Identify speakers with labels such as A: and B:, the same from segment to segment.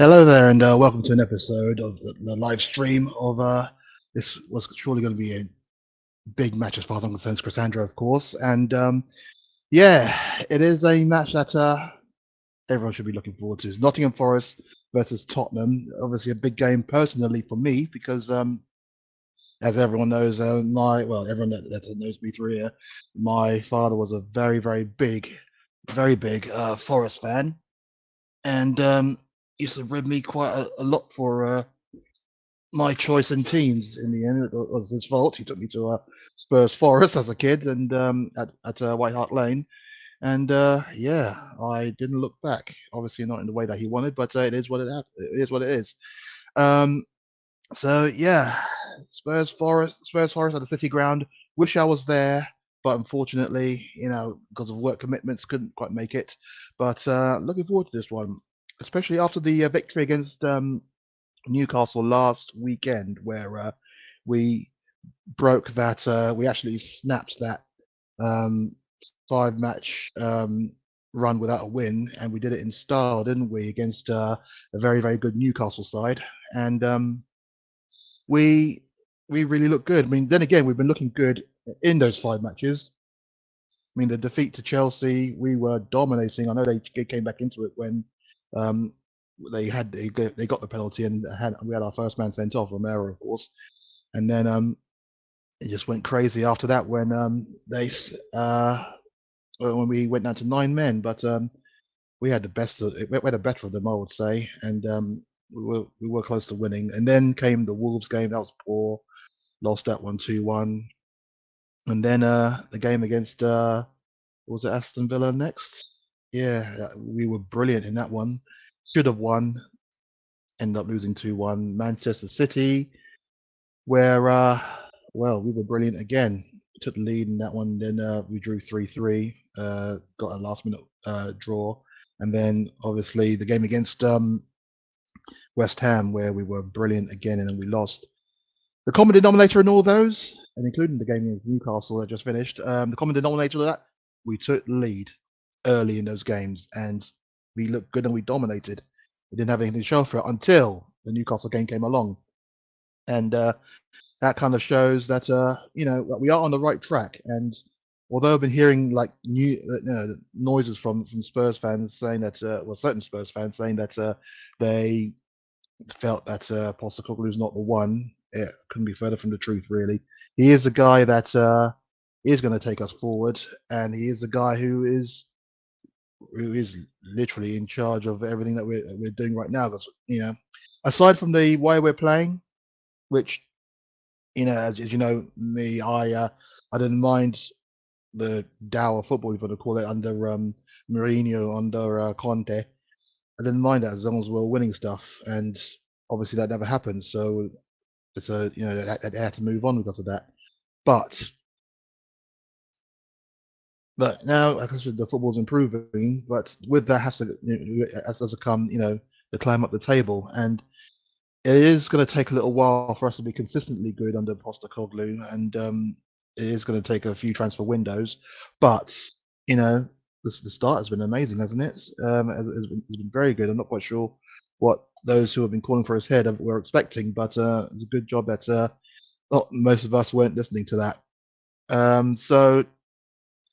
A: Hello there, and welcome to an episode of the live stream of this was surely going to be a big match as far as I'm concerned. It's Crisandro, of course, and yeah, it is a match that everyone should be looking forward to. It's Nottingham Forest versus Tottenham. Obviously, a big game personally for me because, as everyone knows, everyone that knows me through here, my father was a very big Forest fan, and used to rib me quite a lot for my choice in teams. In the end, it was his fault. He took me to Spurs Forest as a kid, and at White Hart Lane, and yeah, I didn't look back. Obviously, not in the way that he wanted, but it is what it is. What it is. Um, so yeah, Spurs Forest at the City Ground. Wish I was there, but unfortunately, because of work commitments, couldn't quite make it. But looking forward to this one, especially after the victory against Newcastle last weekend, where we broke that. We actually snapped that um, five-match run without a win, and we did it in style, didn't we, against a very good Newcastle side, and we we really looked good. I mean, then again, we've been looking good in those five matches. I mean, the defeat to Chelsea, we were dominating. I know they came back into it when um, they got the penalty and we had our first man sent off, Romero, of course, and then it just went crazy after that when we went down to 9 men. But we had we had the better of them, I would say, and we were close to winning. And then came the Wolves game. That was poor. Lost that one 2-1. And then the game against was it Aston Villa next? Yeah, we were brilliant in that one. Should have won. Ended up losing 2-1. Manchester City, where we were brilliant again. We took the lead in that one. Then we drew 3-3. Got a last minute draw, and then obviously the game against West Ham, where we were brilliant again, and then we lost. The common denominator in all those, and including the game against Newcastle that just finished, the common denominator of that, we took the lead early in those games, and we looked good and we dominated. We didn't have anything to show for it until the Newcastle game came along, and that kind of shows that that we are on the right track. And although I've been hearing like noises from Spurs fans saying that, certain Spurs fans saying that they felt that Postecoglou is not the one. It couldn't be further from the truth, really. He is a guy that is going to take us forward, and he is a guy who is literally in charge of everything that we're doing right now. Because aside from the way we're playing, which as you know me, I didn't mind the dour football, if you want to call it, under Mourinho, under Conte. I didn't mind that as long as we were winning stuff, and obviously that never happened. So it's they had to move on because of that. But now, like I said, the football's improving. But with that has to come the climb up the table, and it is going to take a little while for us to be consistently good under Postecoglou, and it is going to take a few transfer windows. But the start has been amazing, hasn't it? It's been very good. I'm not quite sure what those who have been calling for his head were expecting, but it's a good job that most of us weren't listening to that.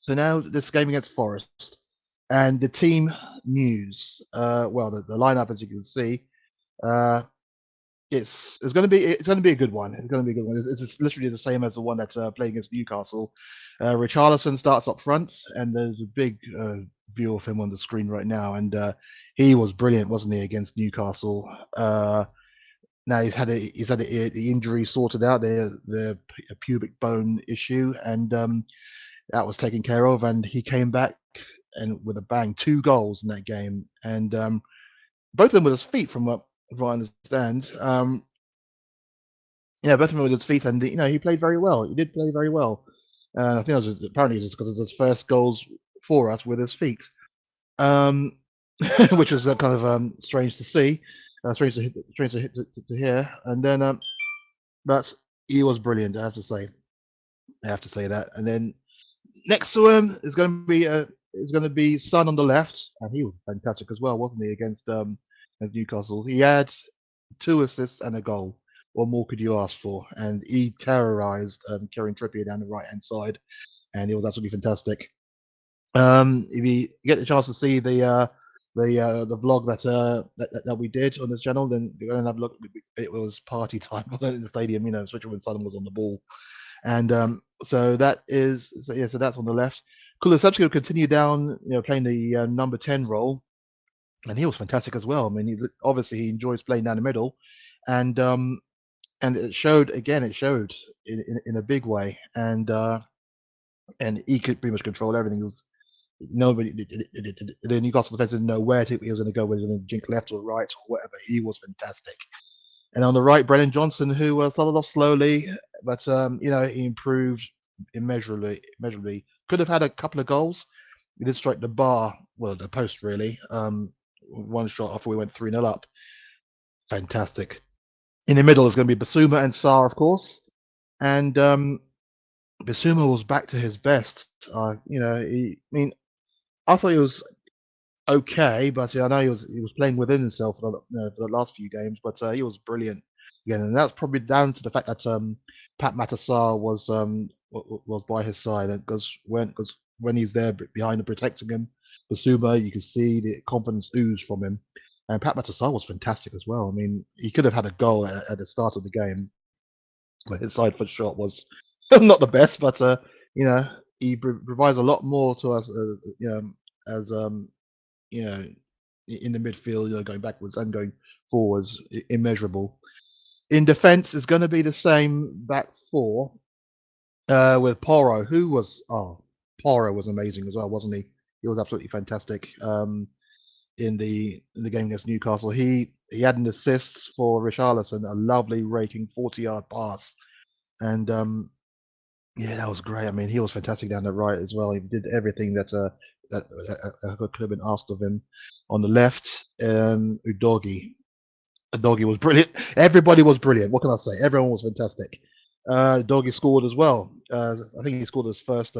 A: So now this game against Forest and the team news. The lineup, as you can see, it's going to be a good one. It's going to be a good one. It's literally the same as the one that playing against Newcastle. Richarlison starts up front, and there's a big view of him on the screen right now, and he was brilliant, wasn't he, against Newcastle? Now he's had the injury sorted out, the pubic bone issue, and that was taken care of, and he came back and with a bang, 2 goals in that game, and both of them with his feet, from what I understand. Both of them with his feet, and he played very well. He did play very well. I think that was apparently just because of his first goals for us with his feet, um, which was kind of strange to see, strange to hear. And then, but he was brilliant. I have to say, that. And then next to him is going to be Son on the left, and he was fantastic as well, wasn't he? Against as Newcastle. He had 2 assists and a goal. What more could you ask for? And he terrorised Kieran Trippier down the right hand side, and it was absolutely fantastic. If you get the chance to see the vlog that we did on this channel, then go and have a look. It was party time in the stadium, especially when Southern was on the ball. And so so that's on the left. Kulusevski will continue down, playing the number 10 role, and he was fantastic as well. I mean, obviously he enjoys playing down the middle, and it showed again. It showed in a big way, and he could pretty much control everything. He was, nobody, the Newcastle defense didn't know where he was going to go, whether he was going to jink left or right or whatever. He was fantastic. And on the right, Brennan Johnson, who started off slowly, but he improved immeasurably. Could have had a couple of goals. He did strike the bar, well, the post really. One shot after we went 3-0 up. Fantastic. In the middle is going to be Basuma and Sarr, of course. And Basuma was back to his best. I thought he was okay, but I know he was playing within himself for the last few games, but he was brilliant again, and that's probably down to the fact that Pat Matasar was by his side, because when he's there behind and protecting him, Basuma, you can see the confidence ooze from him, and Pat Matasar was fantastic as well. I mean, he could have had a goal at the start of the game, but his side foot shot was not the best, but he provides a lot more to us, as in the midfield, going backwards and going forwards, immeasurable. In defence, it's going to be the same back four with Porro, Porro was amazing as well, wasn't he? He was absolutely fantastic in the game against Newcastle. He had an assist for Richarlison, a lovely raking 40-yard pass, and that was great. I mean, he was fantastic down the right as well. He did everything that could have been asked of him. On the left, Udogie was brilliant. Everybody was brilliant. What can I say? Everyone was fantastic. Udogie scored as well. I think he scored his first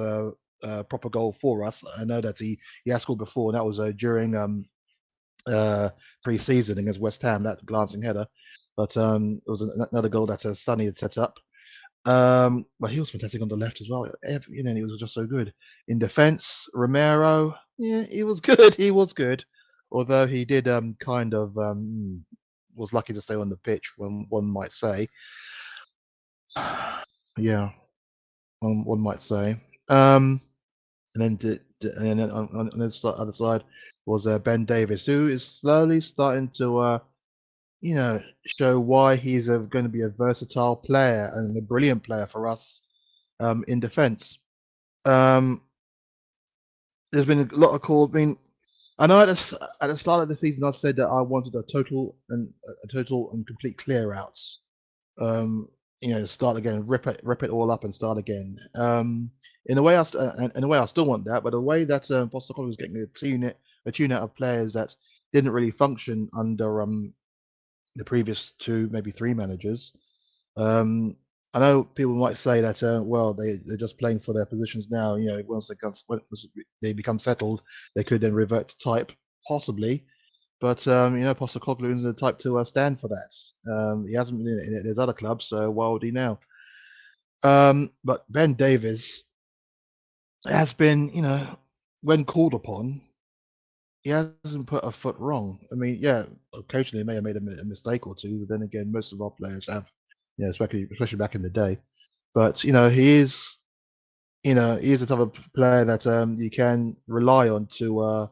A: proper goal for us. I know that he has scored before, and that was during pre-season against West Ham, that glancing header. But it was another goal that Sonny had set up. But he was fantastic on the left as well. He was just so good. In defence, Romero, he was good. He was good, although he did kind of was lucky to stay on the pitch, one might say. Yeah, one might say. And then on the other side was Ben Davies, who is slowly starting to show why he's going to be a versatile player and a brilliant player for us in defence. There's been a lot of calls. I mean, I know at the start of the season I've said that I wanted a total and complete clear outs. Start again, rip it all up and start again. In a way, I still want that, but the way that Postecoglou was getting a tune out of players that didn't really function under the previous 2, maybe 3 managers. I know people might say that they're just playing for their positions now. Once they become settled, they could then revert to type, possibly. But Postecoglou is the type to stand for that. He hasn't been in his other clubs, so why would he now? But Ben Davies has been, when called upon, he hasn't put a foot wrong. I mean, occasionally he may have made a mistake or two, but then again, most of our players have, especially back in the day. But he is the type of player that you can rely on to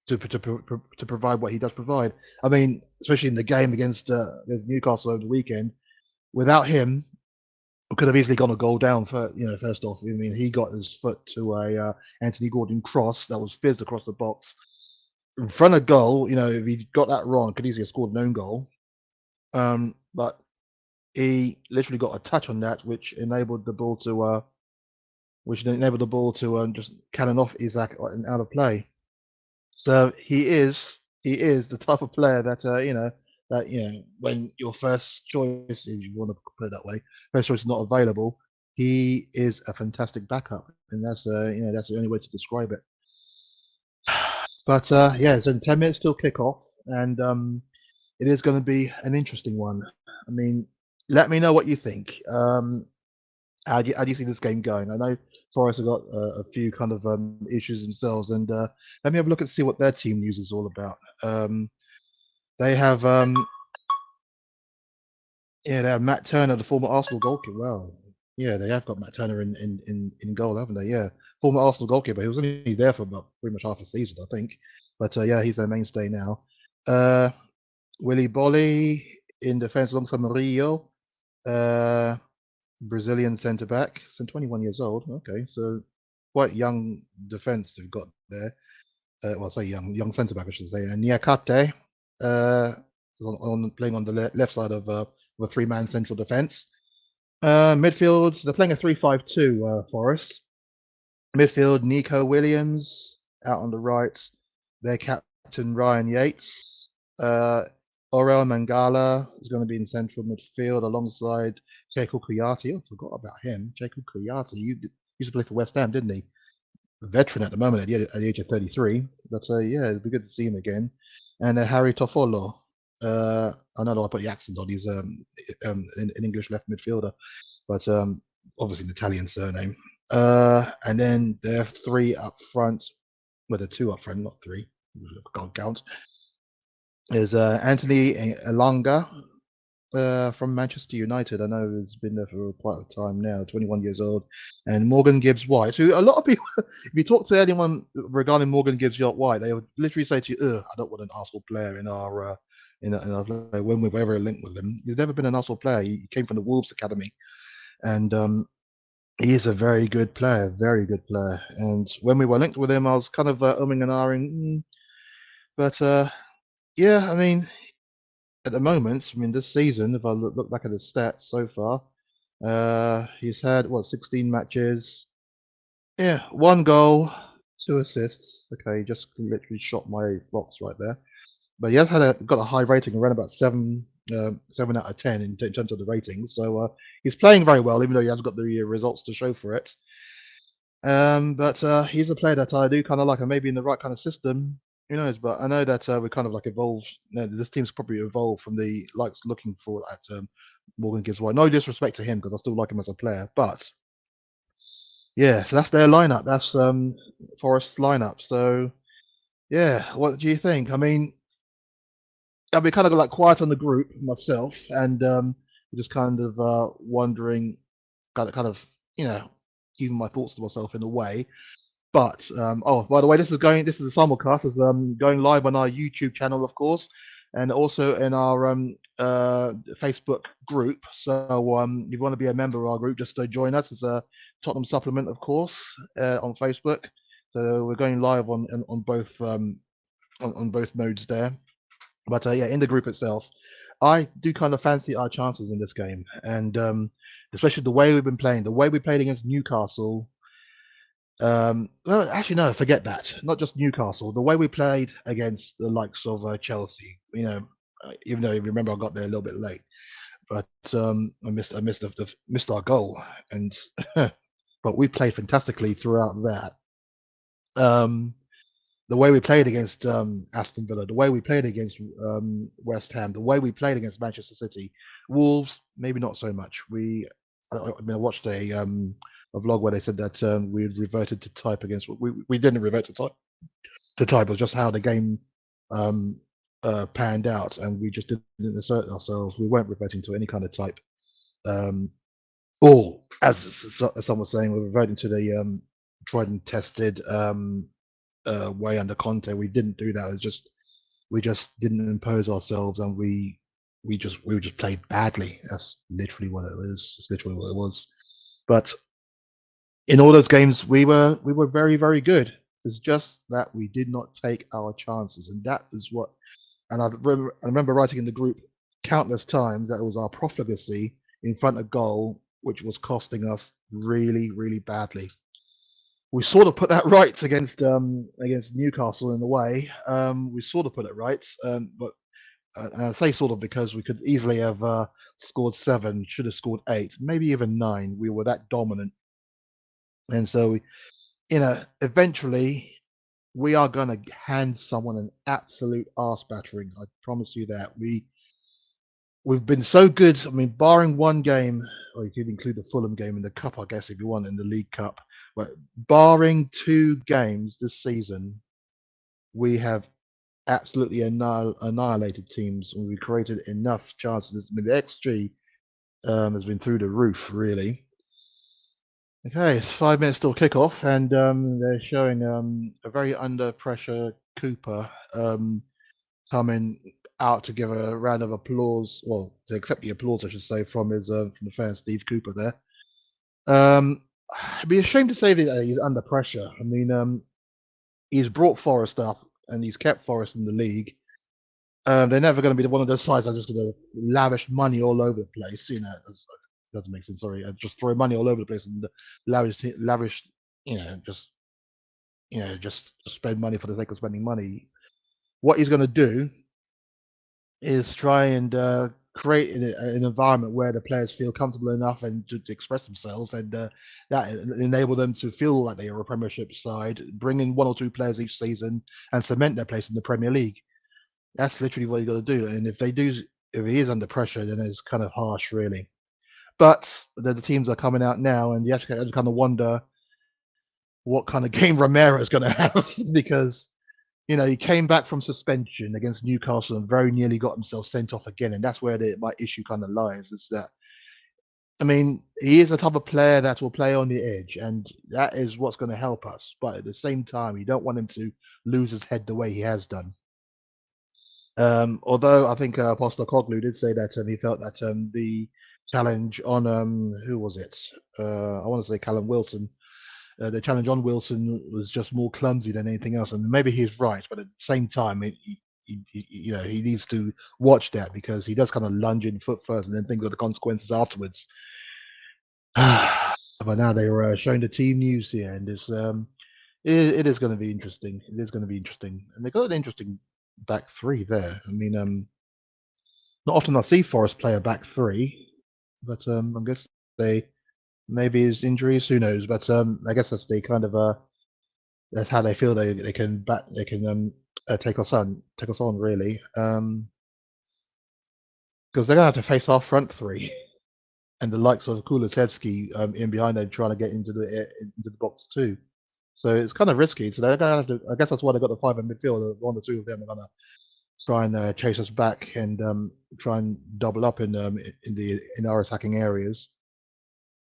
A: to provide what he does provide. I mean, especially in the game against Newcastle over the weekend, without him, we could have easily gone a goal down. First off, I mean, he got his foot to a Anthony Gordon cross that was fizzed across the box in front of goal. If he got that wrong, could easily have scored an own goal. But he literally got a touch on that, which enabled the ball to just cannon off Isaac and out of play. So he is the type of player that when your first choice, if you want to put it that way, first choice is not available, he is a fantastic backup, and that's the only way to describe it. But yeah, it's in 10 minutes till kickoff, and it is going to be an interesting one. I mean, let me know what you think. How do you see this game going? I know Forest have got a few kind of issues themselves, and let me have a look and see what their team news is all about. They have yeah, they have Matt Turner, the former Arsenal goalkeeper. Well, yeah, they have got Matt Turner in goal, haven't they? Yeah, former Arsenal goalkeeper. He was only there for about pretty much half a season, I think. But yeah, he's their mainstay now. Uh, Willy Bolly in defence alongside Murillo. Uh, Brazilian centre back, so 21 years old. Okay, so quite young defence they've got there. Well, I say young centre back, I should say. And Niakate, is playing on the left side of a three-man central defence. Midfield, they're playing a 3-5-2. Forest. Midfield, Nico Williams out on the right. Their captain Ryan Yates. Orel Mangala is going to be in central midfield alongside Checo Kuyati. I forgot about him. Checo Kuyati used to play for West Ham, didn't he? A veteran at the moment at the age of 33. But yeah, it'd be good to see him again. And Harry Toffolo. I know I put the accent on. He's an English left midfielder, but obviously an Italian surname. And then there are three up front. Well, there are two up front, not three. I can't count. There's Anthony Elanga from Manchester United. I know he's been there for quite a time now, 21 years old. And Morgan Gibbs White, who a lot of people, if you talk to anyone regarding Morgan Gibbs White, they would literally say to you, "Ugh, I don't want an Arsenal player in our when we've ever linked with him." He's never been an Arsenal player. He came from the Wolves academy, and he is a very good player, very good player. And when we were linked with him, I was kind of umming and ahhing, but yeah, I mean, at the moment, I mean, this season, if I look back at his stats so far, he's had what 16 matches, yeah, one goal, two assists. Okay, just literally shot my fox right there. But he has got a high rating, around about 7 out of 10 in terms of the ratings. So he's playing very well, even though he hasn't got the results to show for it. But he's a player that I do kind of like, and maybe in the right kind of system, who knows? But I know that we kind of like evolved. This team's probably evolved from the likes looking for at Morgan Gibbs White. No disrespect to him because I still like him as a player, but yeah, so that's their lineup. That's Forest's lineup. So yeah, what do you think? I mean, I've been kind of like quiet on the group myself, and just kind of wondering, kind of keeping my thoughts to myself in a way. But oh, by the way, this is a simulcast. It's going live on our YouTube channel, of course, and also in our Facebook group. So if you want to be a member of our group, just join us. It's a Tottenham Supplement, of course, on Facebook. So we're going live on both on both modes there. But yeah, in the group itself, I do kind of fancy our chances in this game, and especially the way we've been playing, the way we played against Newcastle. Well, actually, no, forget that. Not just Newcastle. The way we played against the likes of Chelsea. Even though you remember I got there a little bit late, but I missed our goal, and but we played fantastically throughout that. The way we played against Aston Villa, the way we played against West Ham, the way we played against Manchester City, Wolves, maybe not so much. I watched a vlog where they said that we reverted to type against. We didn't revert to type. The type was just how the game panned out, and we just didn't assert ourselves. We weren't reverting to any kind of type. Or as some was saying, we're reverting to the tried and tested way under Conte. We didn't do that. We just didn't impose ourselves, and we just played badly. That's literally what it is. It's literally what it was. But in all those games, we were very, very good. It's just that we did not take our chances, and that is what. And I remember writing in the group countless times that it was our profligacy in front of goal which was costing us really, really badly. We sort of put that right against Newcastle in a way. We sort of put it right, but and I say sort of because we could easily have scored 7, should have scored 8, maybe even 9. We were that dominant, and so eventually we are gonna hand someone an absolute arse battering. I promise you that. We've been so good. I mean, barring one game, or you could include the Fulham game in the cup, I guess, if you want, in the League Cup. But barring two games this season, we have absolutely annihilated teams, and we created enough chances. I mean, the XG has been through the roof, really. Okay, it's 5 minutes till kickoff, and they're showing a very under pressure Cooper coming out to give a round of applause, well, to accept the applause, I should say, from his from the fan Steve Cooper there. It'd be a shame to say that he's under pressure. I mean, he's brought Forest up and he's kept Forest in the league. They're never going to be one of those sides that are just going to lavish money all over the place. You know, doesn't make sense. Sorry, just throw money all over the place and lavish. You know, just spend money for the sake of spending money. What he's going to do is try and create an environment where the players feel comfortable enough and to express themselves, and that enable them to feel like they are a Premiership side, bring in one or two players each season, and cement their place in the Premier League. That's literally what you got to do. And if he is under pressure, then it's kind of harsh, really. But the teams are coming out now, and you have to kind of wonder what kind of game Romero is going to have because he came back from suspension against Newcastle and very nearly got himself sent off again, and that's where my issue kind of lies. Is that I mean, he is the type of player that will play on the edge, and that is what's going to help us. But at the same time, you don't want him to lose his head the way he has done. Although I think Apostle Coglu did say that he felt that the challenge on who was it? I want to say Callum Wilson. The challenge on Wilson was just more clumsy than anything else, and maybe he's right. But at the same time, he needs to watch that because he does kind of lunge in foot first, and then think of the consequences afterwards. But now they are showing the team news here, and it is going to be interesting. It is going to be interesting, and they've got an interesting back three there. I mean, not often I see Forest play a back three, but I guess they maybe his injuries, who knows? But I guess that's the kind of that's how they feel they can take us on really, because they're gonna have to face our front three and the likes of Kulusevski in behind them trying to get into the box too. So it's kind of risky. So they're gonna have to. I guess that's why they got the five in midfield. One or two of them are gonna try and chase us back and try and double up in our attacking areas.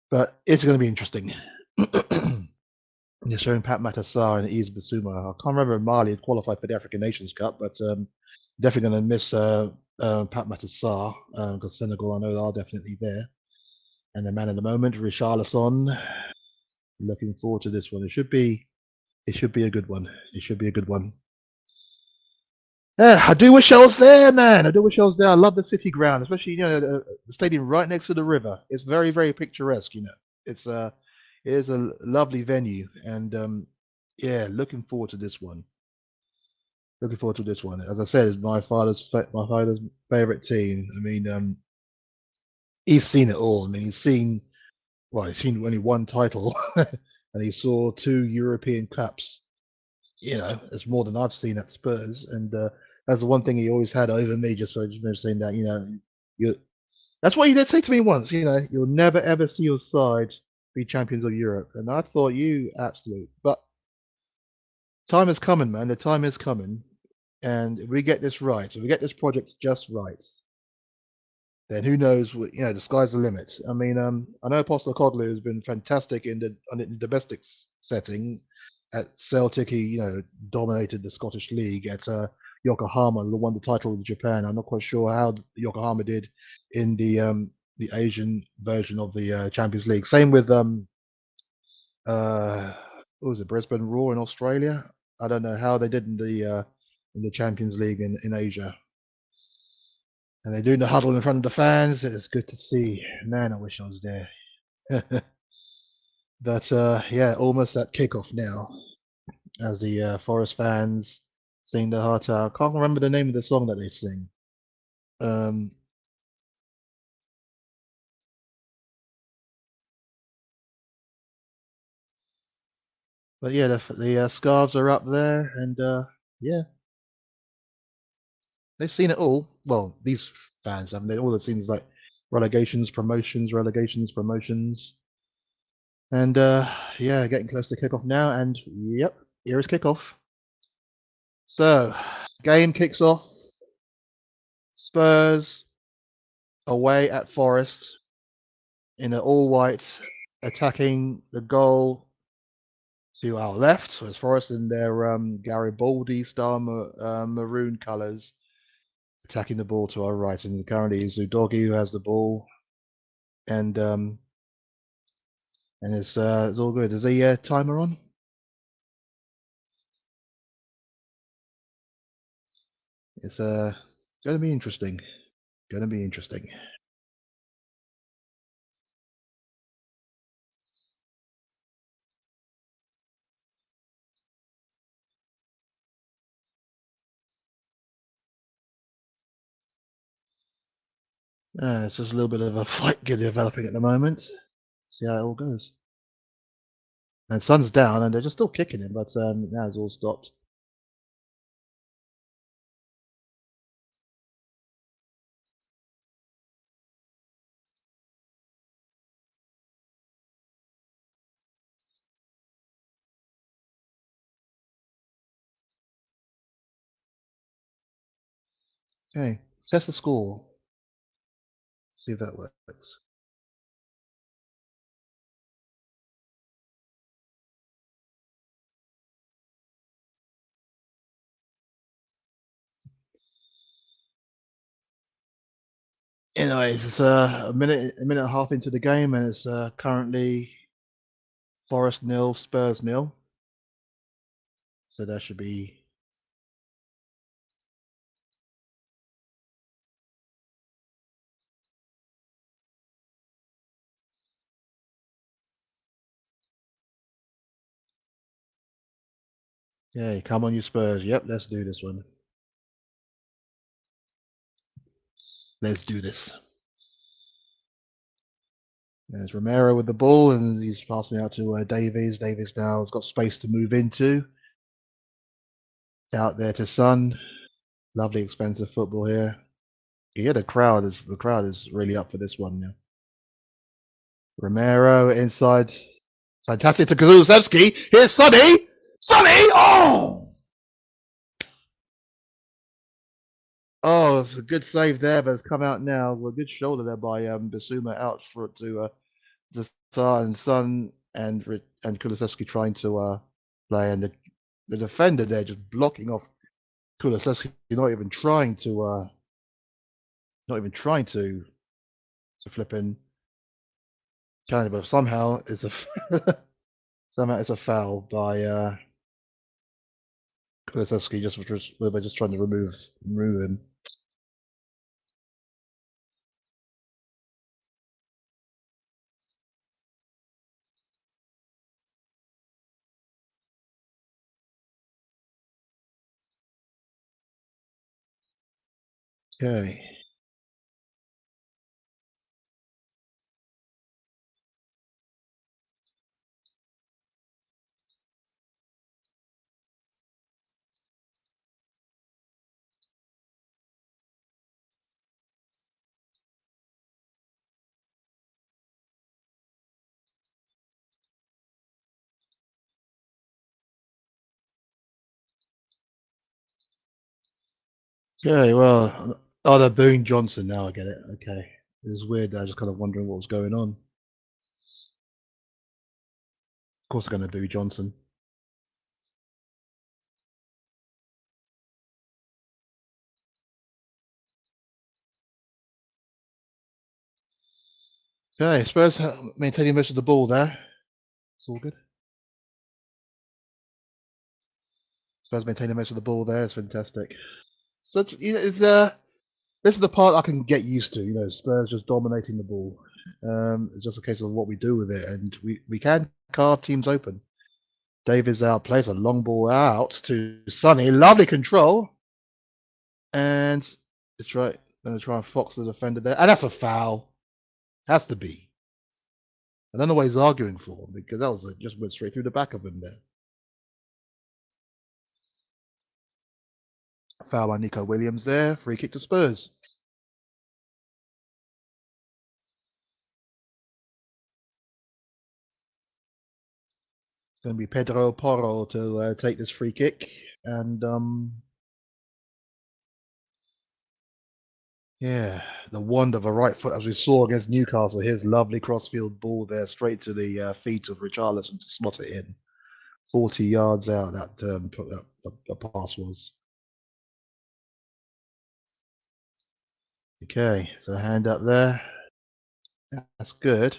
A: But it's going to be interesting. You're showing Pat Matassar and Yves Bissouma. I can't remember if Mali had qualified for the African Nations Cup, but definitely going to miss Pat Matassar because Senegal, I know, are definitely there. And the man of the moment, Richarlison. Looking forward to this one. It should be a good one. It should be a good one. Yeah, I do wish I was there, man. I do wish I was there. I love the city ground, especially the stadium right next to the river. It's very, very picturesque. It's it is a lovely venue, and yeah, looking forward to this one. Looking forward to this one. As I said, it's my father's favorite team. I mean, he's seen it all. I mean, he's seen only one title, and he saw two European Cups. It's more than I've seen at Spurs, and that's the one thing he always had over me. Just for saying that, you that's what he did say to me once. You'll never ever see your side be champions of Europe, and I thought you absolute. But time is coming, man. The time is coming, and if we get this right, if we get this project just right, then who knows? The sky's the limit. I mean, I know Apostle Codley has been fantastic in the domestic setting. At Celtic, he dominated the Scottish League. At Yokohama, won the title with Japan. I'm not quite sure how Yokohama did in the Asian version of the Champions League. Same with what was it, Brisbane Roar in Australia? I don't know how they did in the Champions League in Asia. And they're doing the huddle in front of the fans. It's good to see. Man, I wish I was there. But yeah, almost at kickoff now, as the Forest fans sing their heart out. I can't remember the name of the song that they sing. Um, But yeah, the scarves are up there, and yeah, they've seen it all. Well, these fans haven't. They all have seen is like relegations, promotions, relegations, promotions, and yeah, getting close to kickoff now. And yep, here is kickoff. So, game kicks off. Spurs away at Forest in an all-white, attacking the goal to our left. So it's Forest in their Garibaldi style maroon colours, attacking the ball to our right. And currently it's Udogi who has the ball, and it's all good. Is the timer on? It's going to be interesting. Going to be interesting. It's just a little bit of a fight developing at the moment. See how it all goes. And Sun's down, and they're just still kicking him, but now it's all stopped. Okay, test the score. See if that works. Anyways, it's a minute and a half into the game, and it's currently Forest nil, Spurs nil. So that should be. Yeah, come on, you Spurs. Yep, let's do this one. Let's do this. There's Romero with the ball, and he's passing out to Davies. Davies now has got space to move into. Out there to Son. Lovely, expensive football here. Yeah, the crowd is really up for this one now. Romero inside. Fantastic to Kulusevski. Here's Sonny. Sonny! Oh! Oh, it's a good save there, but it's come out now. Well, good shoulder there by Basuma out for it to start, and Son and Kulusevski trying to play, and the defender there just blocking off Kulusevski, not even trying to flip in challenge, but somehow it's a somehow it's a foul by Kulusevski just trying to remove him. Okay. Okay, well, oh, they're booing Johnson now. I get it. Okay, it's weird. I was just kind of wondering what was going on. Of course, they're going to boo Johnson. Okay, Spurs maintaining most of the ball there. It's all good. Spurs maintaining most of the ball there. It's fantastic. Such it's this is the part I can get used to. Spurs just dominating the ball. It's just a case of what we do with it, and we can carve teams open. Davies out, plays a long ball out to Sonny. Lovely control, and it's right. Going to try and fox the defender there, and that's a foul. Has to be. I don't know what he's arguing for because that was just went straight through the back of him there. Foul by Nico Williams there. Free kick to Spurs. It's going to be Pedro Porro to take this free kick. And yeah, the wonder of a right foot, as we saw against Newcastle. His lovely crossfield ball there, straight to the feet of Richarlison to slot it in. 40 yards out, that pass was. Okay, so hand up there. That's good.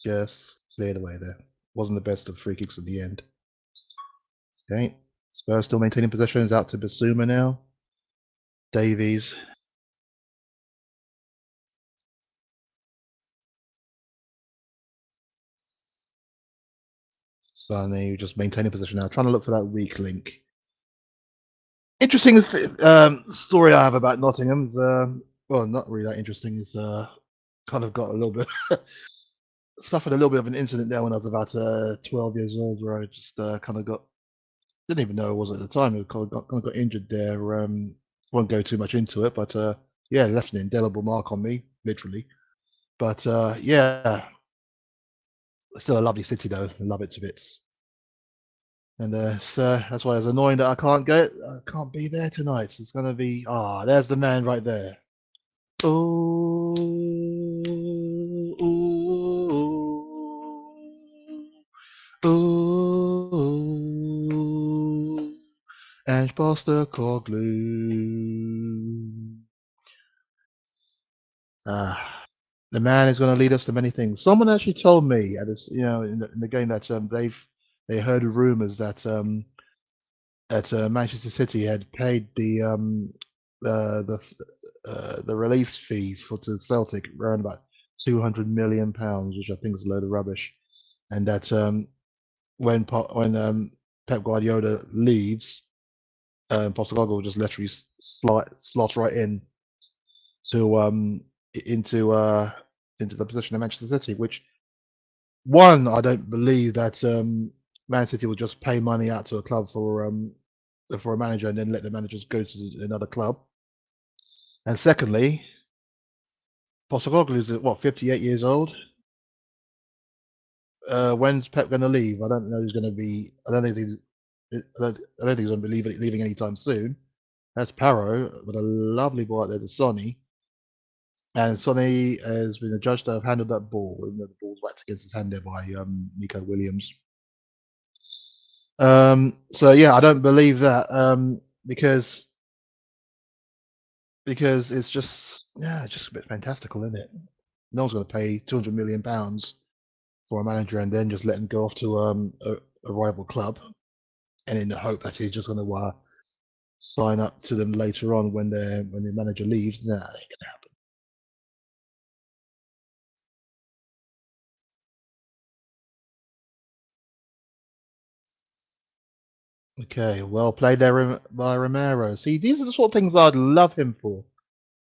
A: Just cleared away there. Wasn't the best of free kicks at the end. Okay, Spurs still maintaining possession. It's out to Basuma now. Davies. Sonny just maintaining position now, trying to look for that weak link. Interesting story I have about Nottingham. Well, not really that interesting. It's kind of got a little bit suffered a little bit of an incident there when I was about 12 years old, where I just kind of didn't even know it was at the time. I kind of got injured there. Won't go too much into it, but yeah, left an indelible mark on me, literally. But yeah, still a lovely city though. I love it to bits. And so that's why I was annoying that I can't be there tonight. It's gonna be there's the man right there. Oh, oh, and Postecoglou. The man is going to lead us to many things. Someone actually told me at this, in the game that they heard rumors that Manchester City had paid the the release fee to Celtic around about £200 million, which I think is a load of rubbish, and that when Pep Guardiola leaves, Postecoglou will just literally slot right in to into into the position of Manchester City, which one I don't believe that Man City will just pay money out to a club for a manager and then let the managers go to another club. And secondly, Postecoglou is what 58 years old. When's Pep going to leave? I don't know who's going to be. I don't think he's going to be leaving anytime soon. That's Paro with a lovely ball out there to Sonny. And Sonny has been adjudged to have handled that ball, even though the ball's whacked against his hand there by Nico Williams. So yeah, I don't believe that because it's just a bit fantastical, isn't it? No one's going to pay £200 million for a manager and then just let him go off to a rival club, and in the hope that he's just going to sign up to them later on when the manager leaves. Nah, ain't gonna happen. Okay, well played there by Romero. See, these are the sort of things I'd love him for.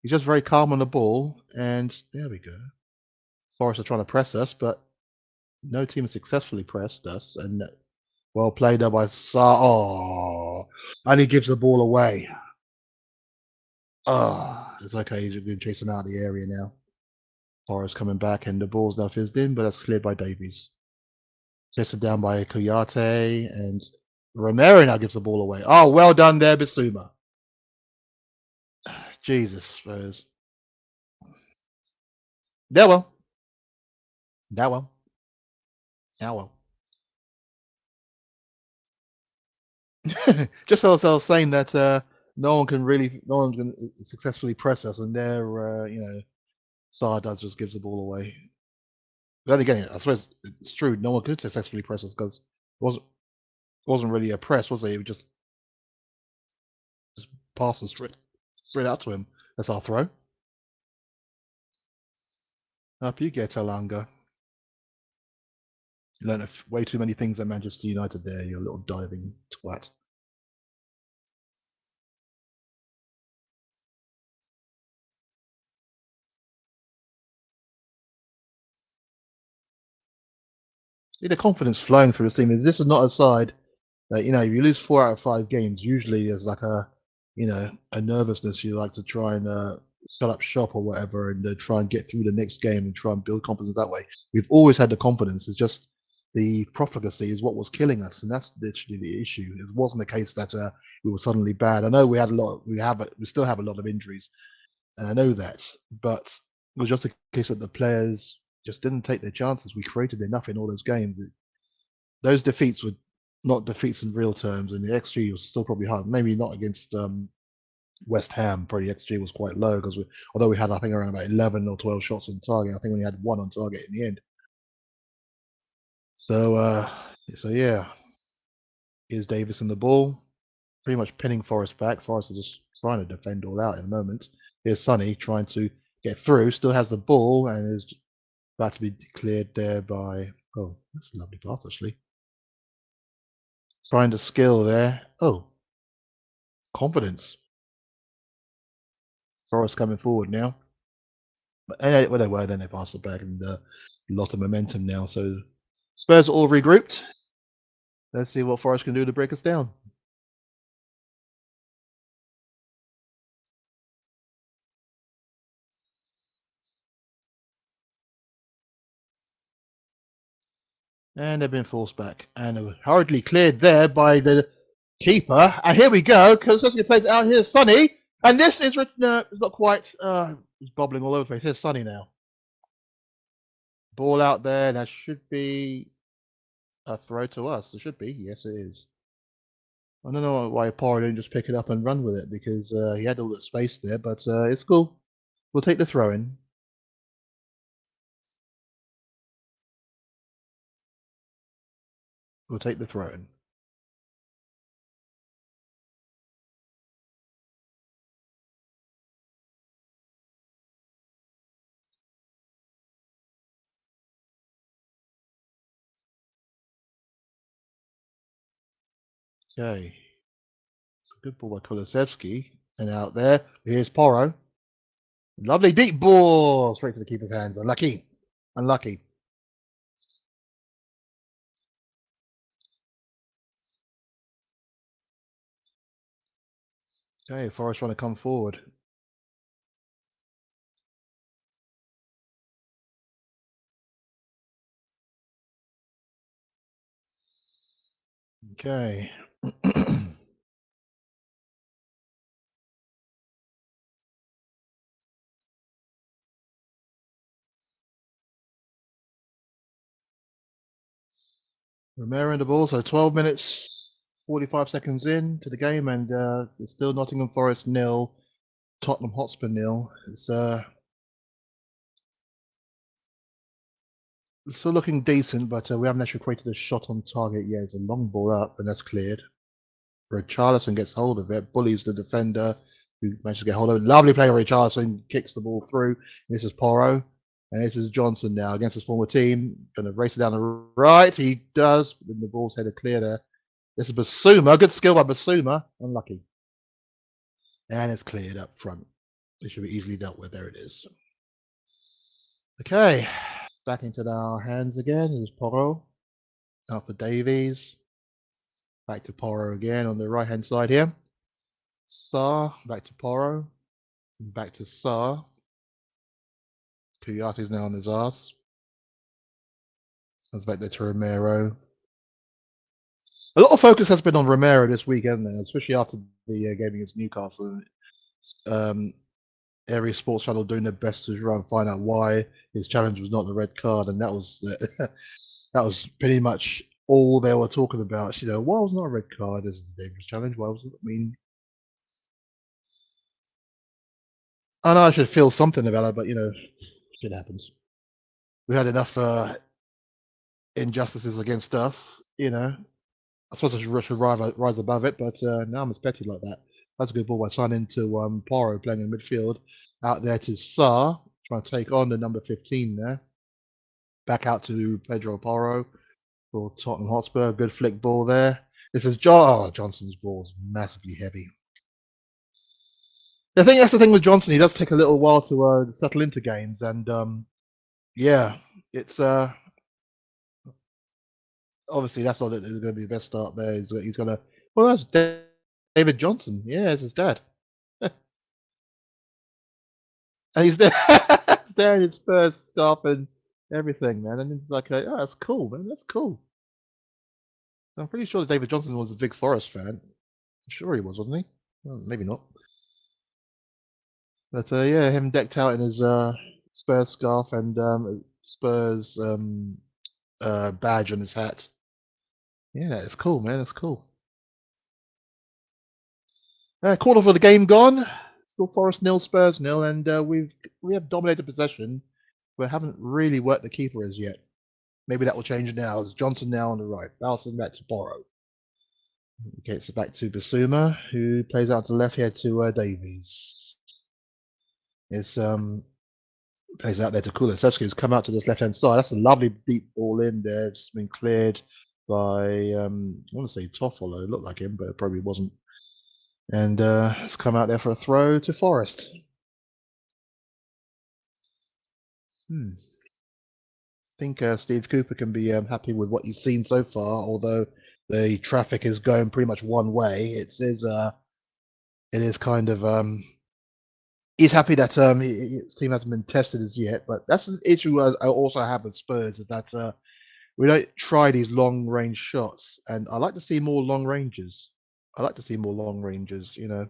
A: He's just very calm on the ball, and there we go. Forest are trying to press us, but no team has successfully pressed us. And well played there by Sa. Oh, and he gives the ball away. Oh, it's okay. He's been chasing out of the area now. Forest coming back, and the ball's now fizzed in, but that's cleared by Davies. Chased down by Kouyaté, and Romero now gives the ball away. Oh, well done there, Bissouma. Jesus, Spurs. That one. That one. That one. Just as I was saying that no one can successfully press us, and there, Saar does just gives the ball away. Then again, I suppose it's true. No one could successfully press us because it wasn't really a press, was it? It was just passing straight out to him. That's our throw. Up you get, Alanga. You learn way too many things at Manchester United there, you little diving twat. See the confidence flowing through his team. This is not a side Like, if you lose 4 out of 5 games, usually there's like a nervousness. You like to try and set up shop or whatever, and try and get through the next game and try and build confidence that way. We've always had the confidence. It's just the profligacy is what was killing us, and that's literally the issue. It wasn't the case that we were suddenly bad. I know we had a lot. We still have a lot of injuries, and I know that, but it was just a case that the players just didn't take their chances. We created enough in all those games. Those defeats were not defeats in real terms, and the XG was still probably high. Maybe not against West Ham. Probably the XG was quite low because although we had I think around about 11 or 12 shots on target, I think we only had one on target in the end. So yeah, here's Davis in the ball, pretty much pinning Forest back. Forest are just trying to defend all out in the moment. Here's Sonny trying to get through, still has the ball and is about to be cleared there by. Oh, that's a lovely pass actually. Find a skill there. Oh, confidence. Forest coming forward now. But well, they were, then they passed it back and lost the momentum now. So Spurs all regrouped. Let's see what Forest can do to break us down. And they've been forced back. And they were hurriedly cleared there by the keeper. And here we go. Crisandro plays it out. Here's Sonny. And this is no, it's not quite. It's bobbling all over the place. Here's Sonny now. Ball out there. That should be a throw to us. It should be. Yes, it is. I don't know why Poro didn't just pick it up and run with it because he had all the space there. But it's cool. We'll take the throw in. We'll take the throw in. Okay. It's a good ball by Kulusevski. And out there, here's Poro. Lovely deep ball straight to the keeper's hands. Unlucky. Unlucky. Okay, Forest trying to come forward. Okay. Romero in the ball. So 12 minutes, 45 seconds in to the game, and it's still Nottingham Forest 0, Tottenham Hotspur 0. It's still looking decent, but we haven't actually created a shot on target yet. It's a long ball up, and that's cleared. Richarlison gets hold of it, bullies the defender, who manages to get hold of it. Lovely play, Richarlison kicks the ball through. This is Poro, and this is Johnson now against his former team. Going to race it down the right. He does, but the ball's headed clear there. This is Basuma. Good skill by Basuma. Unlucky. And it's cleared up front. It should be easily dealt with. There it is. Okay, back into our hands again. Here's Poro. Out for Davies. Back to Poro again on the right hand side here. Sarr, back to Poro. Back to Sarr. Kouyate's now on his ass. Comes back there to Romero. A lot of focus has been on Romero this week, hasn't there? Especially after the game against Newcastle. Area Sports Channel doing their best to try and find out why his challenge was not the red card, and that was that was pretty much all they were talking about. Why was not a red card? This is a dangerous challenge. Why was it? I mean, I know I should feel something about it, but shit happens. We had enough injustices against us. I suppose I should rise above it, but now I'm as petty like that. That's a good ball by signing to Poro playing in midfield. Out there to Sarr, trying to take on the number 15 there. Back out to Pedro Poro for Tottenham Hotspur. Good flick ball there. This is Johnson's ball is massively heavy. I think that's the thing with Johnson. He does take a little while to settle into games, and yeah, it's obviously that's not going to be the best start there. He's going to. Well, that's David Johnson. Yeah, it's his dad, and he's there, he's there in his Spurs scarf and everything, man. And it's like, oh, that's cool, man. That's cool. I'm pretty sure that David Johnson was a big Forest fan. I'm sure he was, wasn't he? Well, maybe not. But yeah, him decked out in his Spurs scarf and Spurs badge on his hat. Yeah, it's cool, man. It's cool. Quarter for the game gone. Still Forest nil, Spurs nil, and we have dominated possession. We haven't really worked the keeper as yet. Maybe that will change now. It's Johnson now on the right. Bouncing back to Borrow. Gets it back to Basuma, who plays out to the left here to Davies. It's plays out there to Kulusevski, who's come out to this left hand side. That's a lovely deep ball in there. It's been cleared by I want to say Toffolo. It looked like him, but it probably wasn't. And it's come out there for a throw to Forest. I think Steve Cooper can be happy with what he's seen so far, although the traffic is going pretty much one way. It is kind of he's happy that his team hasn't been tested as yet, but that's an issue I also have with Spurs is that we don't try these long range shots, and I like to see more long ranges. I like to see more long ranges. You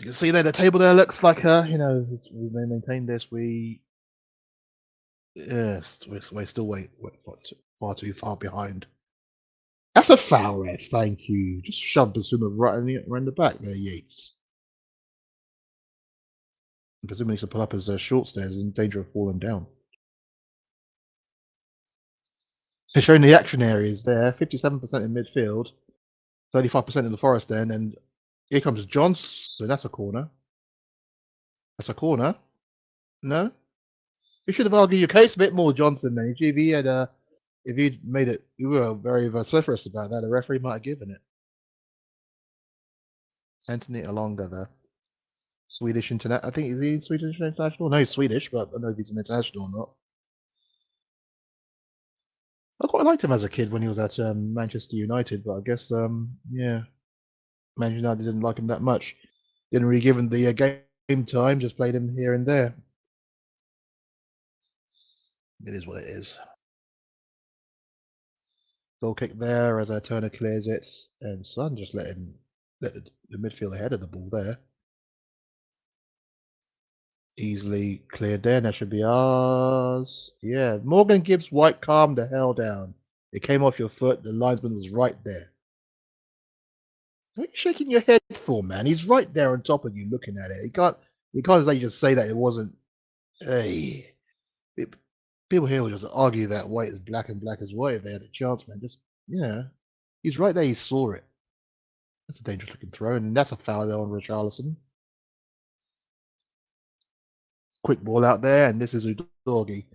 A: can see there the table there looks like we maintain this. Yes, we're still far too far behind. That's a foul, ref. Thank you. Just shove Basuma right in the back there, Yates. Basuma needs to pull up his short stairs in danger of falling down. They're showing the action areas there. 57% in midfield, 35% in the Forest end, and here comes Johnson. That's a corner. That's a corner. No, you should have argued your case a bit more, Johnson. Then if he'd made it, you were very vociferous about that. The referee might have given it. Anthony Alonga there. Swedish internet. I think is he Swedish international? No, he's Swedish, but I don't know if he's an international or not. I quite liked him as a kid when he was at Manchester United, but I guess yeah, Manchester United didn't like him that much. Didn't really give him the game time. Just played him here and there. It is what it is. Goal kick there as Turner clears it, and Son just let the midfield ahead of the ball there. Easily cleared there. That should be ours. Yeah, Morgan Gibbs White calmed the hell down. It came off your foot. The linesman was right there. What are you shaking your head for, man? He's right there on top of you, looking at it. You can't just say that it wasn't. Hey, people here will just argue that white is black and black is white if they had a chance, man. Just yeah, he's right there. He saw it. That's a dangerous looking throw, and that's a foul there on Richarlison. Quick ball out there, and this is Udogi.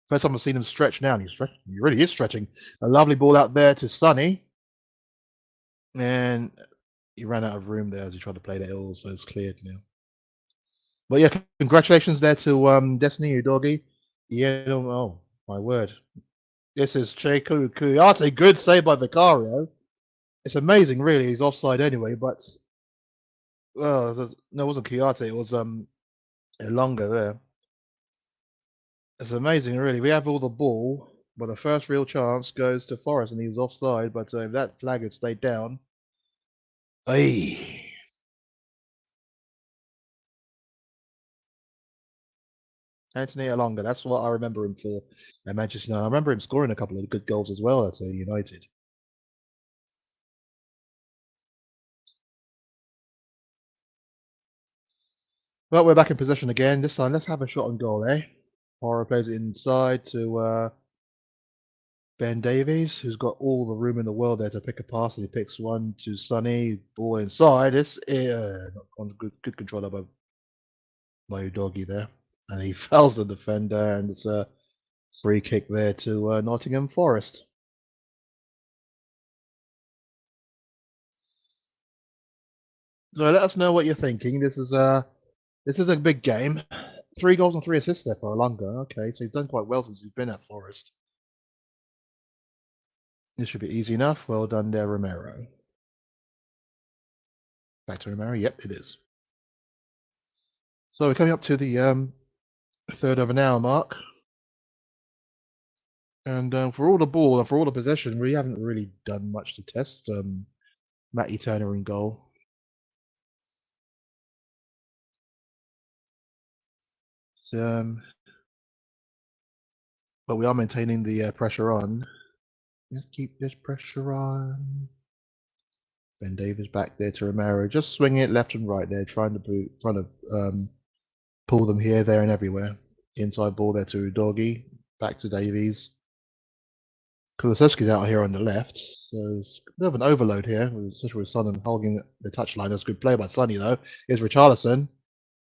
A: First time I've seen him stretch now, and he really is stretching. A lovely ball out there to Sonny, and he ran out of room there as he tried to play that ill, so it's cleared now. But yeah, congratulations there to Destiny Udogi. Yeah, oh my word. This is Cheku Kuyate. Good save by Vicario. It's amazing, really. He's offside anyway, but well, no, it wasn't Kuyate. It was Elonga there. It's amazing, really. We have all the ball, but the first real chance goes to Forest, and he was offside. But if that flag had stayed down, hey. Anthony Alonga, that's what I remember him for at Manchester United. I remember him scoring a couple of good goals as well at United. Well, we're back in possession again. This time, let's have a shot on goal, eh? Horror plays it inside to Ben Davies, who's got all the room in the world there to pick a pass, and he picks one to Sonny. Ball inside. It's not on good control by Udogi there, and he fouls the defender, and it's a free kick there to Nottingham Forest. So let us know what you're thinking. This is a big game. 3 goals and 3 assists there for Alonga. Okay, so he's done quite well since he's been at Forest. This should be easy enough. Well done there, Romero. Back to Romero. Yep, it is. So we're coming up to the third of an hour mark. And for all the ball and for all the possession, we haven't really done much to test. Matty Turner in goal. But we are maintaining the pressure on. Let's keep this pressure on. Ben Davies back there to Romero, just swinging it left and right there, trying to pull them here, there, and everywhere. Inside ball there to Doggy, back to Davies. Kulusevski's out here on the left, so it's a bit of an overload here, especially with Son holding the touchline. That's a good play by Sonny though. Here's Richarlison.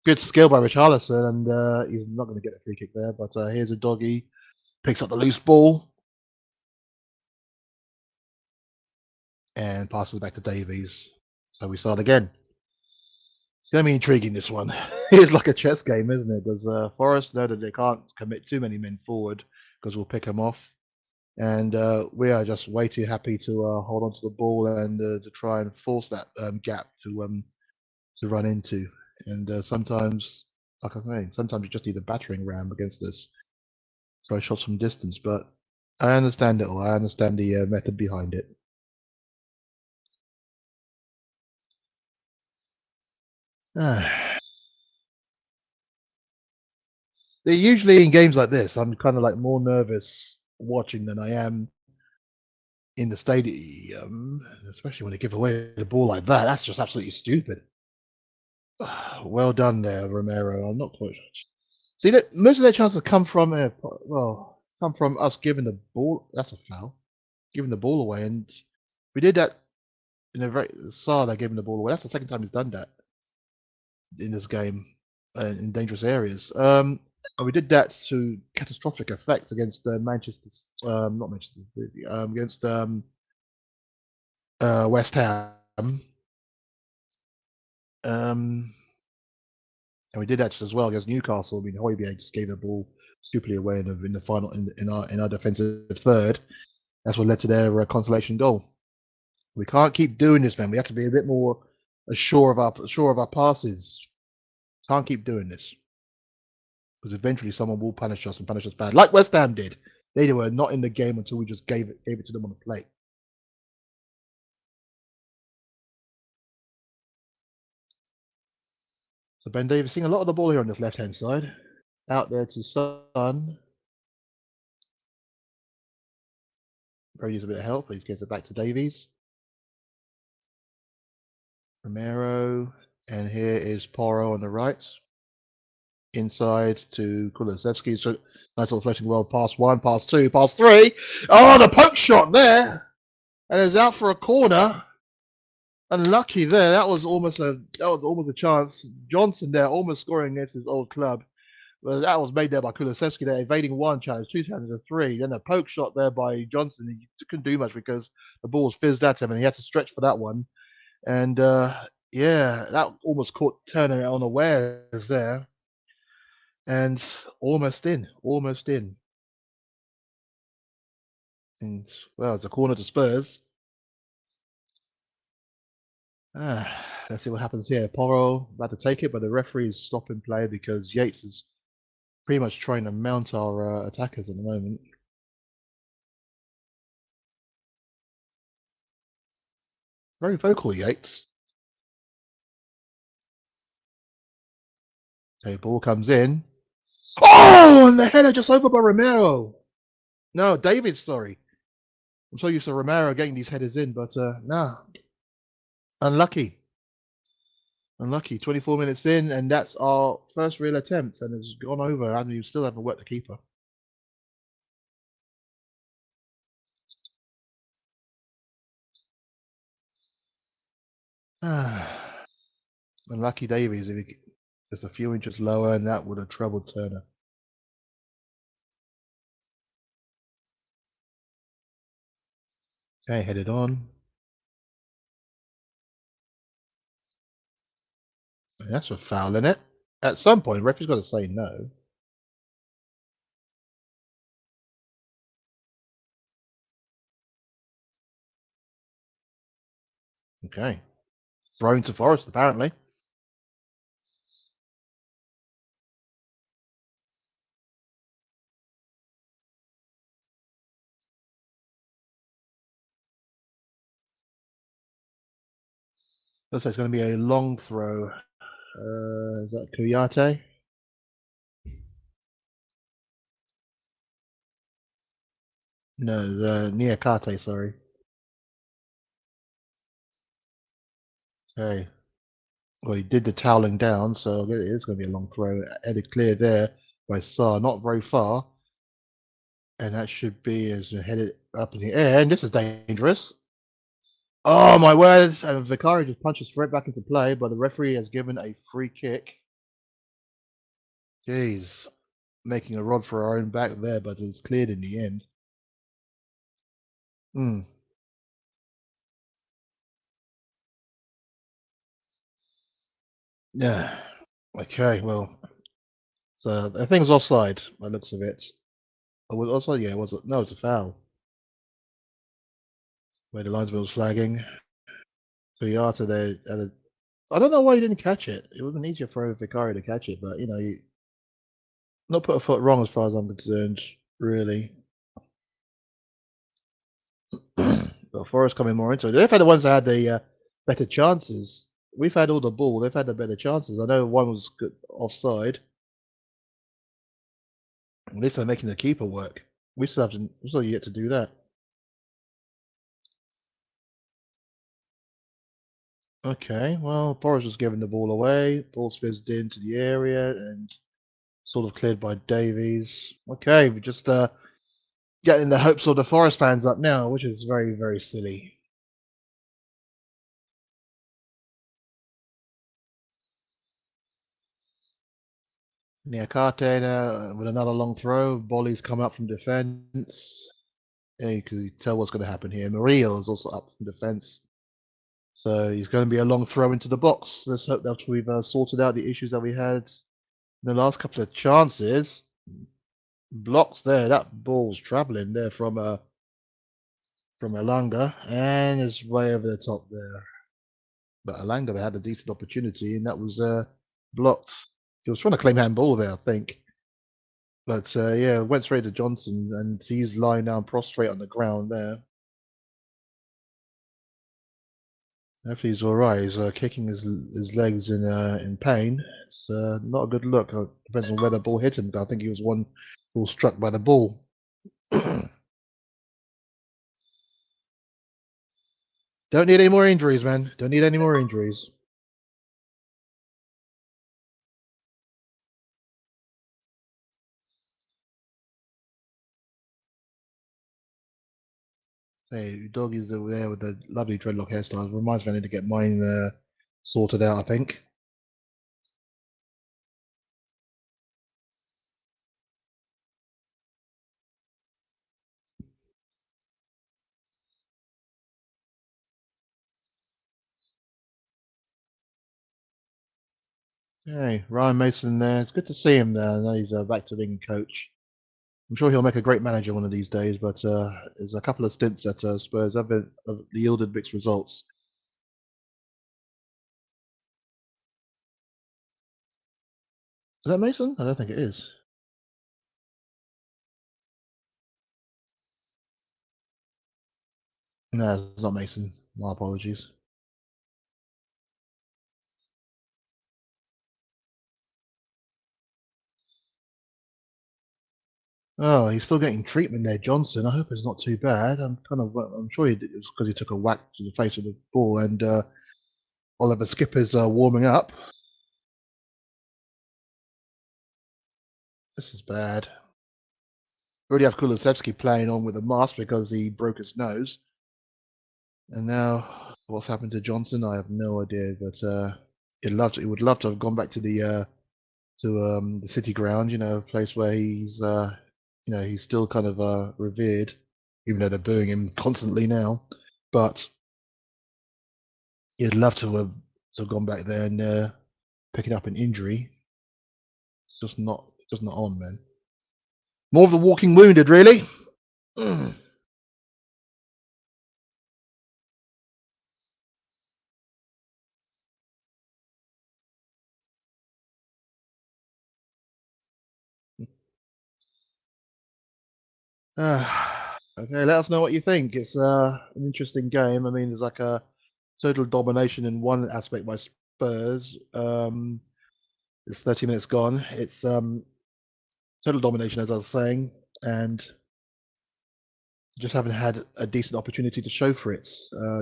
A: Good skill by Richarlison, and he's not going to get the free kick there. But here's a Doggy, picks up the loose ball and passes back to Davies. So we start again. It's going to be intriguing, this one. It's like a chess game, isn't it? Does Forest know that they can't commit too many men forward because we'll pick them off? And we are just way too happy to hold on to the ball and to try and force that gap to run into. And sometimes, like I say, sometimes you just need a battering ram against this. Throw shots from distance, but I understand it all. I understand the method behind it. They're usually in games like this, I'm kind of like more nervous watching than I am in the stadium, especially when they give away the ball like that. That's just absolutely stupid. Well done there, Romero. I'm not quite sure. See that most of their chances come from come from us giving the ball. That's a foul, giving the ball away, and we did that in a very Saar. They gave him the ball away. That's the second time he's done that in this game in dangerous areas. We did that to catastrophic effect against Manchester, not Manchester City, against West Ham. And we did that as well against Newcastle. I mean, Højbjerg just gave the ball stupidly away in the final in our defensive third. That's what led to their consolation goal. We can't keep doing this, man. We have to be a bit more sure of our passes. Can't keep doing this because eventually someone will punish us and punish us bad, like West Ham did. They were not in the game until we just gave it to them on the plate. So Ben Davies seeing a lot of the ball here on this left-hand side. Out there to Son. Probably needs a bit of help. Please gets it back to Davies. Romero. And here is Porro on the right. Inside to Kulusevski. So nice little floating well. Pass one, pass two, pass three. Oh, the poke shot there. And it's out for a corner. Unlucky there. That was almost a chance. Johnson there almost scoring against his old club. Well, that was made there by Kulusevski there, evading one challenge, two challenges, three. Then a poke shot there by Johnson. He couldn't do much because the ball was fizzed at him and he had to stretch for that one. And yeah, that almost caught Turner unawares there. And almost in. And well, it's a corner to Spurs. Let's see what happens here. Porro about to take it, but the referee is stopping play because Yates is pretty much trying to mount our attackers at the moment. Very vocal, Yates. Okay, ball comes in. Oh, and the header just over by Romero. No, David, sorry. I'm so used to Romero getting these headers in, but no. Unlucky. 24 minutes in, and that's our first real attempt, and it's gone over, and we still haven't worked the keeper. Unlucky Davies, if he just a few inches lower, and that would have troubled Turner. Okay, headed on. And that's a foul, isn't it? At some point, referee's got to say no. Okay. Thrown to Forest, apparently. Looks like it's going to be a long throw. Is that Kuyate? No, the Niakate, sorry. Okay. Well, he did the toweling down, so it is going to be a long throw. Headed clear there by Saar, not very far. And that should be as headed up in the air. And this is dangerous. Oh my word! And Vicari just punches straight back into play, but the referee has given a free kick. Jeez, making a rod for our own back there, but it's cleared in the end. Hmm. Yeah. Okay. Well, so I think it's offside by the looks of it. Oh, was it offside? Yeah. Was it? No, it's a foul. Where the linesman was flagging. So Yata there. I don't know why he didn't catch it. It would have been easier for Vicari to catch it, but he not put a foot wrong as far as I'm concerned. Really. But Forest coming more into it. They've had the ones that had the better chances. We've had all the ball. They've had the better chances. I know one was good offside. At least they're making the keeper work. We still yet to do that. Okay, well, Forest was giving the ball away. Ball's fizzed into the area and sort of cleared by Davies. Okay, we're just getting the hopes of the Forest fans up now, which is very, very silly. Niakate now with another long throw. Bolly's come up from defence. Yeah, you can tell what's going to happen here. Murillo is also up from defence. So he's going to be a long throw into the box. Let's hope that we've sorted out the issues that we had in the last couple of chances. Blocks there. That ball's travelling there from Alanga and is way over the top there. But Alanga had a decent opportunity and that was blocked. He was trying to claim handball there, I think. But yeah, went straight to Johnson and he's lying down prostrate on the ground there. Hopefully he's all right. He's kicking his legs in pain. It's not a good look. Depends on where the ball hit him. I think he was one who was struck by the ball. Don't need any more injuries, man. Don't need any more injuries. Hey, doggies over there with the lovely dreadlock hairstyles. Reminds me I need to get mine sorted out, I think. Hey, Ryan Mason there. It's good to see him there. I know he's back to being coach. I'm sure he'll make a great manager one of these days, but there's a couple of stints at Spurs have yielded mixed results. Is that Mason? I don't think it is. No, it's not Mason. My apologies. Oh, he's still getting treatment there, Johnson. I hope it's not too bad. I'm sure it was because he took a whack to the face of the ball, and Oliver Skipper's warming up. This is bad. We already have Kulusevski playing on with a mask because he broke his nose, and now what's happened to Johnson? I have no idea, but he would love to have gone back to the city ground, a place where he's still kind of revered, even though they're booing him constantly now. But he'd love to have gone back there and picking up an injury. It's just not on, man. More of the walking wounded, really. Okay, let us know what you think. It's an interesting game. I mean, there's like a total domination in one aspect by Spurs. It's 30 minutes gone. It's total domination, as I was saying, and just haven't had a decent opportunity to show for it.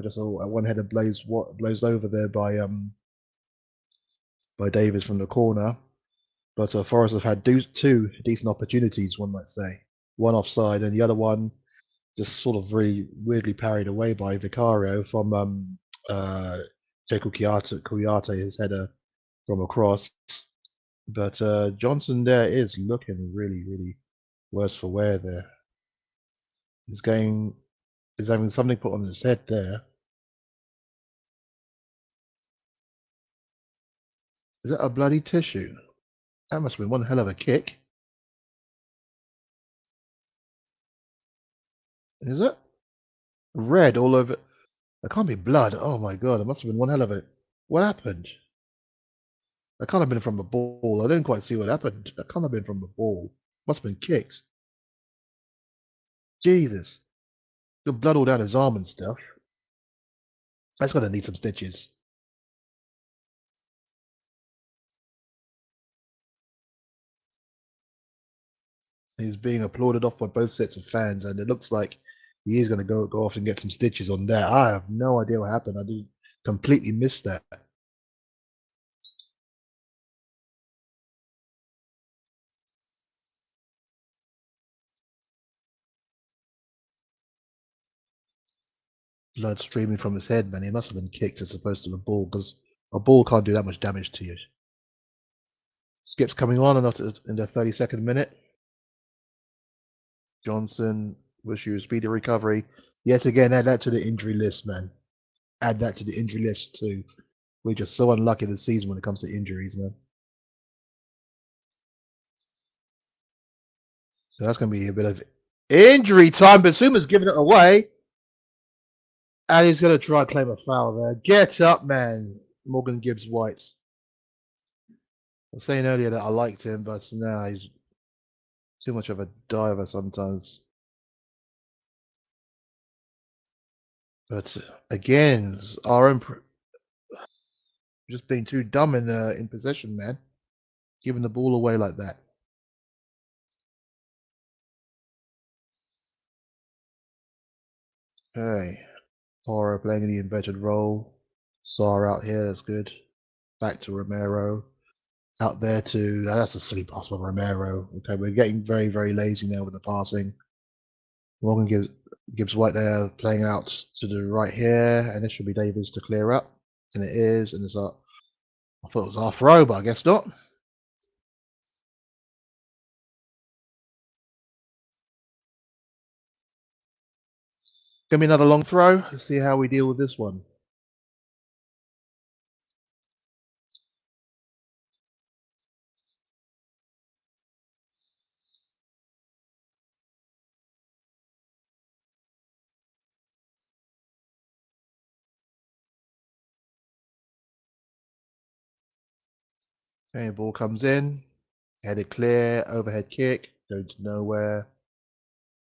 A: Just a one header blazed over there by Davis from the corner. But Forest have had two decent opportunities, one might say. One offside, and the other one just sort of very weirdly parried away by Vicario from Jaco Kuyate, his header from across. But Johnson there is looking really, really worse for wear there. He's having something put on his head there. Is that a bloody tissue? That must have been one hell of a kick. Is it? Red all over. It can't be blood. Oh my god, it must have been one hell of a. What happened? That can't have been from a ball. I didn't quite see what happened. That can't have been from a ball. Must have been kicked. Jesus. Got blood all down his arm and stuff. That's gonna need some stitches. He's being applauded off by both sets of fans, and it looks like he is going to go off and get some stitches on that. I have no idea what happened. I did completely miss that. Blood streaming from his head, man. He must have been kicked as opposed to a ball, because a ball can't do that much damage to you. Skip's coming on in the 32nd minute. Johnson, wish you a speedy recovery. Yet again, add that to the injury list, man. Add that to the injury list too. We're just so unlucky this season when it comes to injuries, man. So that's going to be a bit of injury time. But Suma's giving it away. And he's going to try and claim a foul there. Get up, man. Morgan Gibbs White. I was saying earlier that I liked him, but now he's too much of a diver sometimes. But again, RM just being too dumb in possession, man. Giving the ball away like that. Hey, Poro playing in the inverted role. Saar out here, that's good. Back to Romero. Out there to that's a silly pass by Romero. Okay, we're getting very, very lazy now with the passing. Morgan Gibbs White there playing out to the right here, and it should be Davies to clear up. And it is, and it's I thought it was our throw, but I guess not. Give me another long throw. Let's see how we deal with this one. Okay, ball comes in, headed clear, overhead kick, going to nowhere.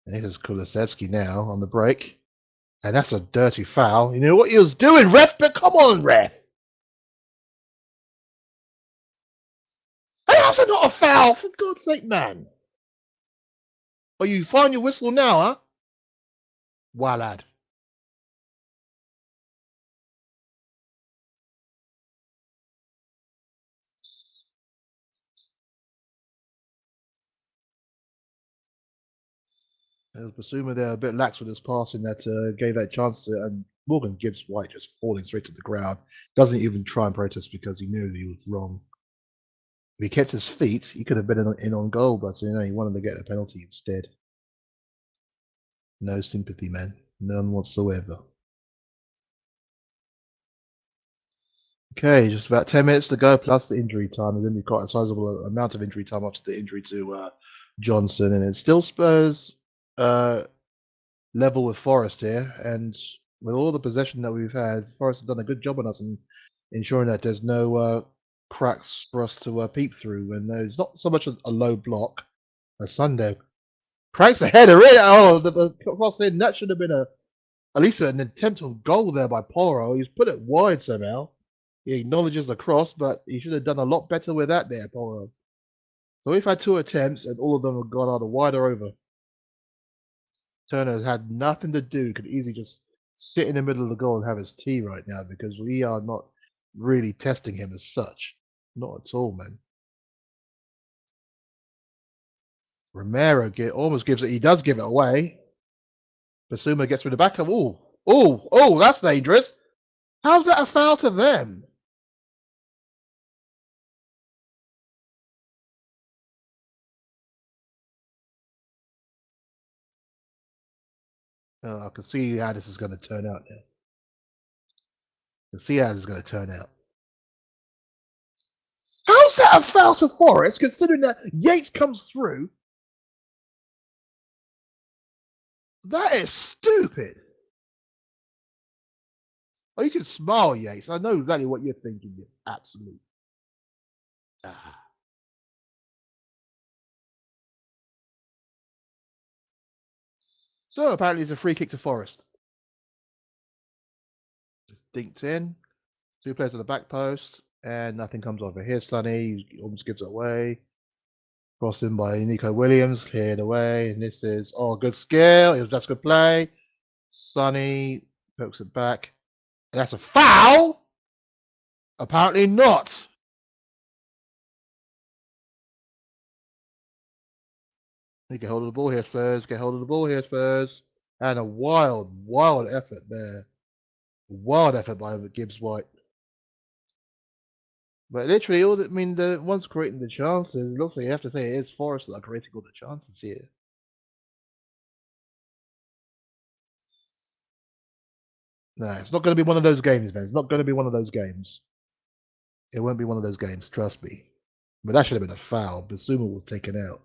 A: And this is Kulusevski now on the break. And that's a dirty foul. You know what he was doing, ref? But come on, ref. Hey, how's that not a foul? For God's sake, man. Are you find your whistle now, huh? Wow, lad. Basuma there a bit lax with his passing that gave that chance to, and Morgan Gibbs White just falling straight to the ground. Doesn't even try and protest because he knew he was wrong. If he kept his feet, he could have been in on goal, but you know he wanted to get the penalty instead. No sympathy, man. None whatsoever. Okay, just about 10 minutes to go plus the injury time, and then we've got a sizable amount of injury time after the injury to Johnson, and it's still Spurs level with Forest here, and with all the possession that we've had, Forest have done a good job on us in ensuring that there's no cracks for us to peep through, and there's not so much a low block as Sunday Cranks the header in. Oh, the cross in. That should have been at least an attempt of goal there by Poro. He's put it wide somehow. He acknowledges the cross, but he should have done a lot better with that there, Poro. So we've had 2 attempts, and all of them have gone either wide or over. Turner has had nothing to do. Could easily just sit in the middle of the goal and have his tea right now because we are not really testing him as such. Not at all, man. Romero almost gives it. He does give it away. Basuma gets through the back of. That's dangerous. How's that a foul to them? Oh, I can see how this is going to turn out now. I can see how this is going to turn out. How's that a foul to Forest, considering that Yates comes through? That is stupid. Oh, you can smile, Yates. I know exactly what you're thinking. You absolute. Ah. So apparently it's a free kick to Forest. Just dinked in. 2 players on the back post, and nothing comes over. Here's Sonny. He almost gives it away. Crossed in by Nico Williams, cleared away. And this is good skill. It was just good play. Sonny pokes it back. And that's a foul. Apparently not. Get hold of the ball here, Spurs. Get hold of the ball here, Spurs. And a wild, wild effort there. Wild effort by Gibbs White. But literally, the ones creating the chances, it looks like you have to say it is Forest that are creating all the chances here. No, it's not going to be one of those games, man. It's not going to be one of those games. It won't be one of those games, trust me. But that should have been a foul. Basuma was taken out.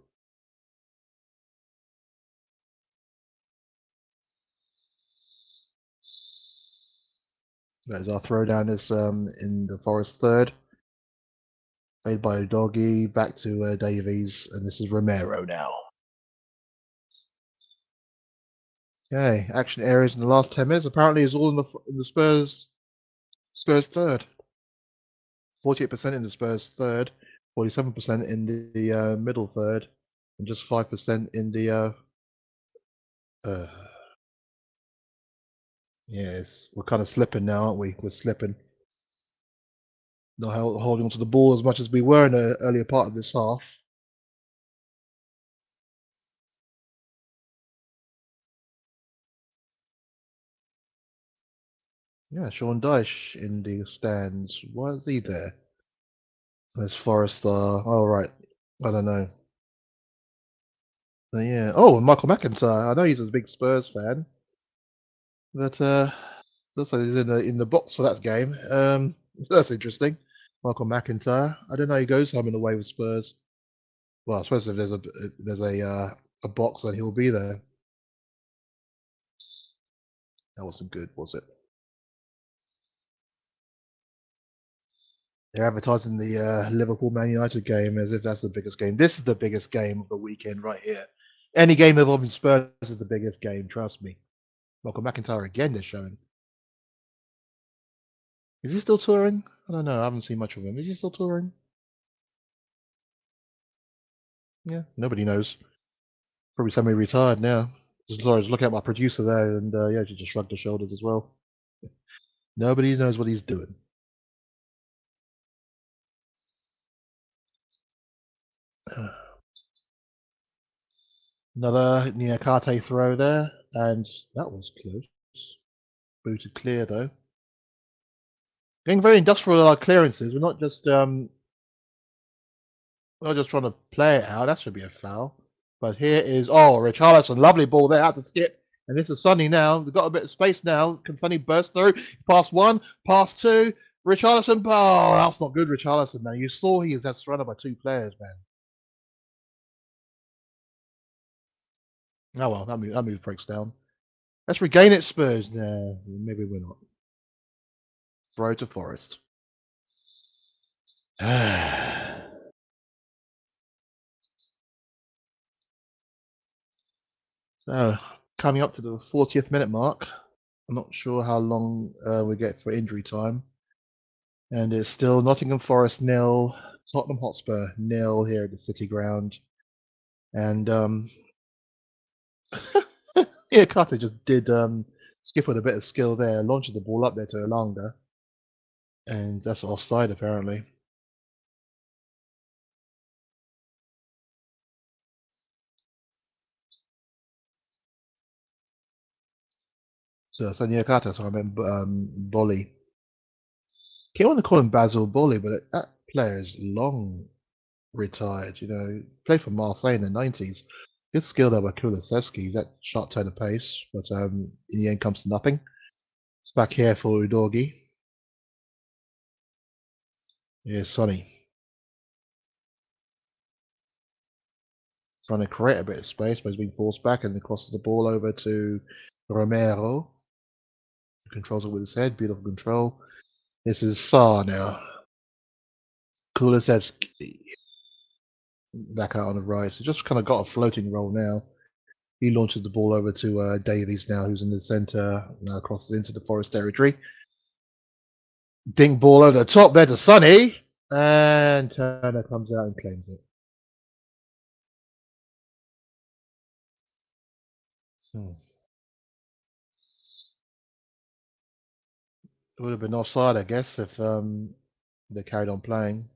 A: That is our throwdown is in the Forest third. Made by Doggy, back to Davies, and this is Romero now. Okay, action areas in the last 10 minutes apparently is all in the Spurs third. 48% in the Spurs third, 47% in the middle third, and just 5% in the yes, we're kind of slipping now, aren't we? We're slipping. Not holding onto the ball as much as we were in the earlier part of this half. Yeah, Sean Dyche in the stands. Why is he there? There's Forrester. Oh, right. I don't know. Yeah. Oh, and Michael McIntyre. I know he's a big Spurs fan, but looks like he's in the box for that game. That's interesting. Michael McIntyre. I don't know how he goes home and away with Spurs. Well, I suppose if there's a box, then he'll be there. That wasn't good, was it? They're advertising the Liverpool Man United game as if that's the biggest game. This is the biggest game of the weekend right here. Any game involving Spurs is the biggest game, trust me. Michael McIntyre again they're showing. Is he still touring? I don't know. I haven't seen much of him. Is he still touring? Yeah, nobody knows. Probably semi-retired now. Sorry, I was looking at my producer there, and yeah, she just shrugged her shoulders as well. Nobody knows what he's doing. Another Niakate throw there, and that was close. Booted clear though. Getting very industrial in our clearances. We're not just trying to play it out. That should be a foul. But here is Richarlison, lovely ball there out to skip. And this is Sonny now. We've got a bit of space now. Can Sonny burst through? Pass 1, pass 2. Richarlison. Oh, that's not good, Richarlison, man. You saw he was surrounded by 2 players, man. Oh well, that move breaks down. Let's regain it, Spurs. No, maybe we're not. Throw to Forest. So coming up to the 40th minute mark. I'm not sure how long we get for injury time, and it's still Nottingham Forest nil, Tottenham Hotspur nil here at the City Ground, and yeah, Carter just did skip with a bit of skill there, launching the ball up there to Elanga, and that's offside apparently. So near Carter, so I meant Bolly. Keep want to call him Basil Bolly, but that player is long retired. You know, played for Marseille in the 90s. Good skill there by Kulusevski. That sharp turn of pace, but in the end comes to nothing. It's back here for Udogi. Here's Sonny. Trying to create a bit of space, but he's being forced back and crosses the ball over to Romero. He controls it with his head. Beautiful control. This is Sarr now. Kulusevski back out on the right. So just kind of got a floating role now. He launches the ball over to Davies now, who's in the centre. Now crosses into the Forest territory. Dink ball over the top there to Sonny. And Turner comes out and claims it. So, it would have been offside, I guess, if they carried on playing.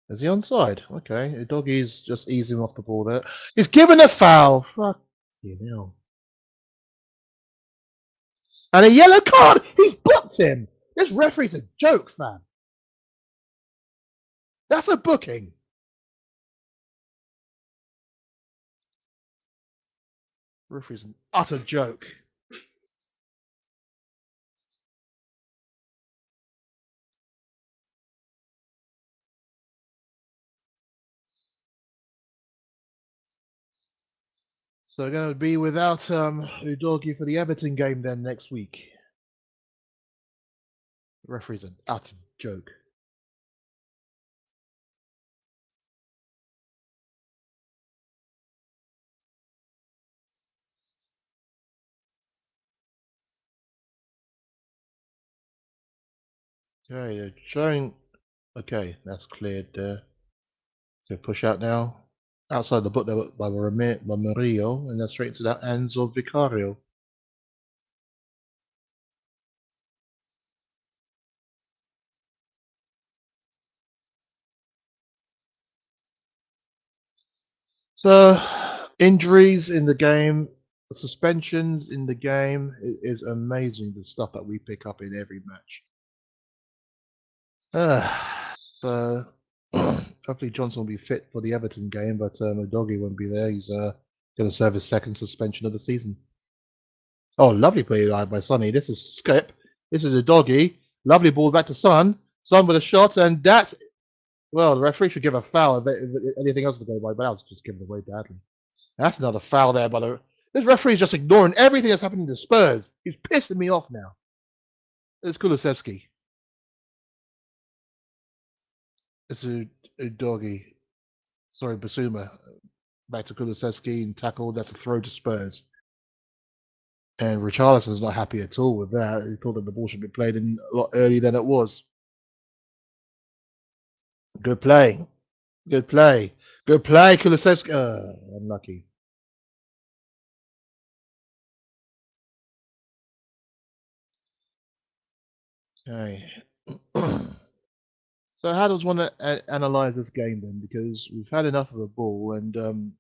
A: Is he onside? Okay. Doggy's just easing off the ball there. He's given a foul. Fuck you know. And a yellow card. He's booked him. This referee's a joke, fam. That's a booking. Referee's an utter joke. So going to be without Udogi for the Everton game then next week. The referee's an utter joke. Okay, they're showing. Okay, that's cleared there. So push out now. Outside the book there by Mario, and then straight into the hands of Vicario. So injuries in the game, suspensions in the game, it is amazing the stuff that we pick up in every match. So hopefully Johnson will be fit for the Everton game, but Doggy won't be there. He's going to serve his second suspension of the season. Oh, lovely play by Sonny. This is Skip. This is a Doggy. Lovely ball back to Son. Son with a shot, and that's well. The referee should give a foul if anything else to go by, but that was just given away badly. That's another foul there by the. This referee is just ignoring everything that's happening to Spurs. He's pissing me off now. It's Kulusevski. It's a Doggy. Sorry, Basuma. Back to Kulusevski and tackle. That's a throw to Spurs. And Richarlison's not happy at all with that. He thought that the ball should be played in a lot earlier than it was. Good play. Good play. Good play, Kulusevski. Unlucky. Okay. So how does one analyze this game then? Because we've had enough of the ball, and in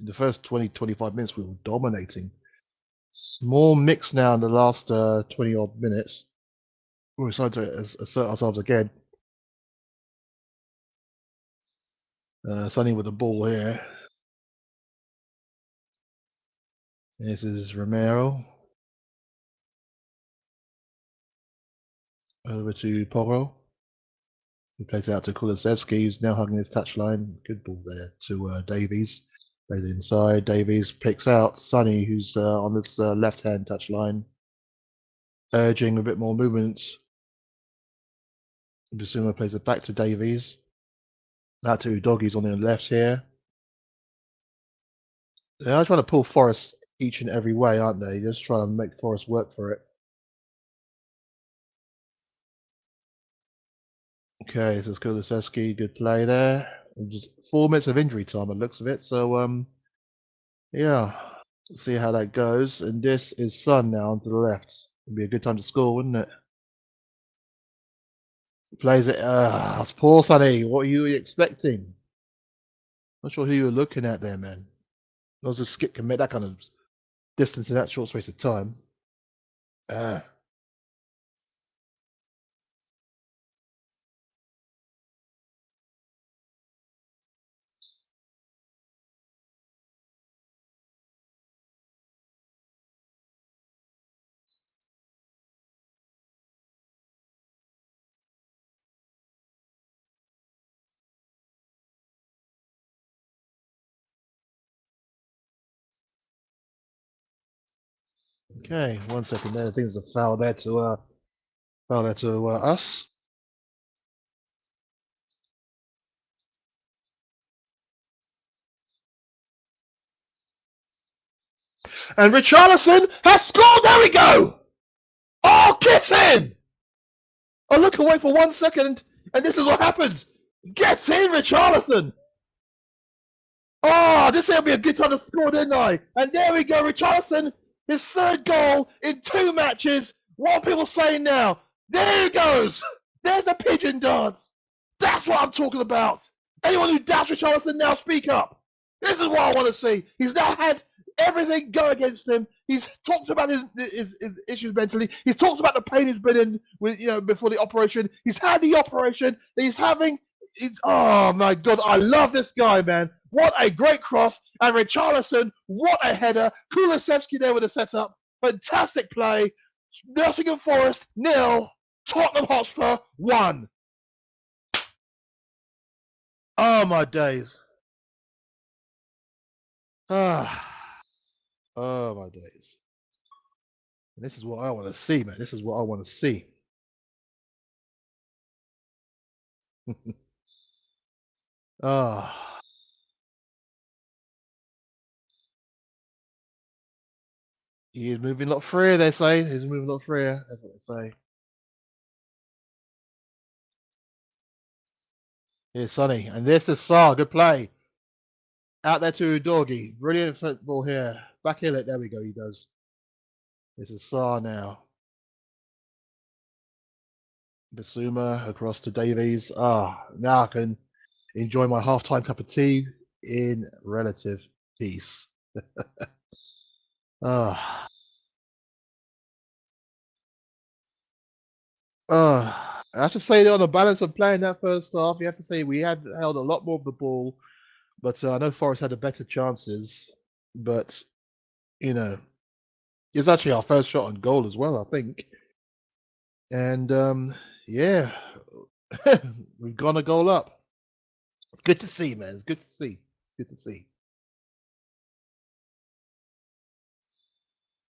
A: the first 20, 25 minutes we were dominating. Small mix now in the last 20 odd minutes. We're deciding to assert ourselves again. Sonny with the ball here. This is Romero. Over to Poro. He plays it out to Kulusevski, who's now hugging his touchline. Good ball there to Davies. Plays it inside. Davies picks out Sonny, who's on this left-hand touchline, urging a bit more movement. Bissouma plays it back to Davies. Out to Doggies on the left here. They are trying to pull Forest each and every way, aren't they? Just trying to make Forest work for it. Okay, this is Kulusevski, good play there. And just 4 minutes of injury time, it looks of it. So yeah, see how that goes. And this is Sun now to the left. It'd be a good time to score, wouldn't it? Plays it. That's poor Sonny. What are you expecting? Not sure who you were looking at there, man. Not a skip can make that kind of distance in that short space of time. Uh, okay, 1 second there. I think there's a foul there to us. And Richarlison has scored. There we go. Oh, kiss him! I look away for 1 second, and this is what happens. Get in, Richarlison! Oh, this will be a good time to score, didn't I? And there we go, Richarlison, his third goal in 2 matches. What are people saying now? There he goes. There's the pigeon dance. That's what I'm talking about. Anyone who doubts Richarlison now, speak up. This is what I want to see. He's now had everything go against him. He's talked about his issues mentally. He's talked about the pain he's been in with, before the operation. He's had the operation. He's having. Oh my God, I love this guy, man. What a great cross. And Richarlison, what a header. Kulusevski there with a setup. Fantastic play. Nottingham Forest 0, Tottenham Hotspur 1. Oh my days. Oh my days. And this is what I want to see, man. This is what I want to see. Oh. He is moving a lot freer, they say. He's moving a lot freer. That's what they say. Here's Sonny. And this is Saar. Good play. Out there to Doggy. Brilliant football here. Back heel it. There we go. He does. This is Saar now. Basuma across to Davies. Now I can enjoy my halftime cup of tea in relative peace. Ah. I have to say that on the balance of playing that first half, you have to say we had held a lot more of the ball, but I know Forest had the better chances. But you know, it's actually our first shot on goal as well, I think. And yeah, we've gone a goal up. It's good to see, man. It's good to see. It's good to see.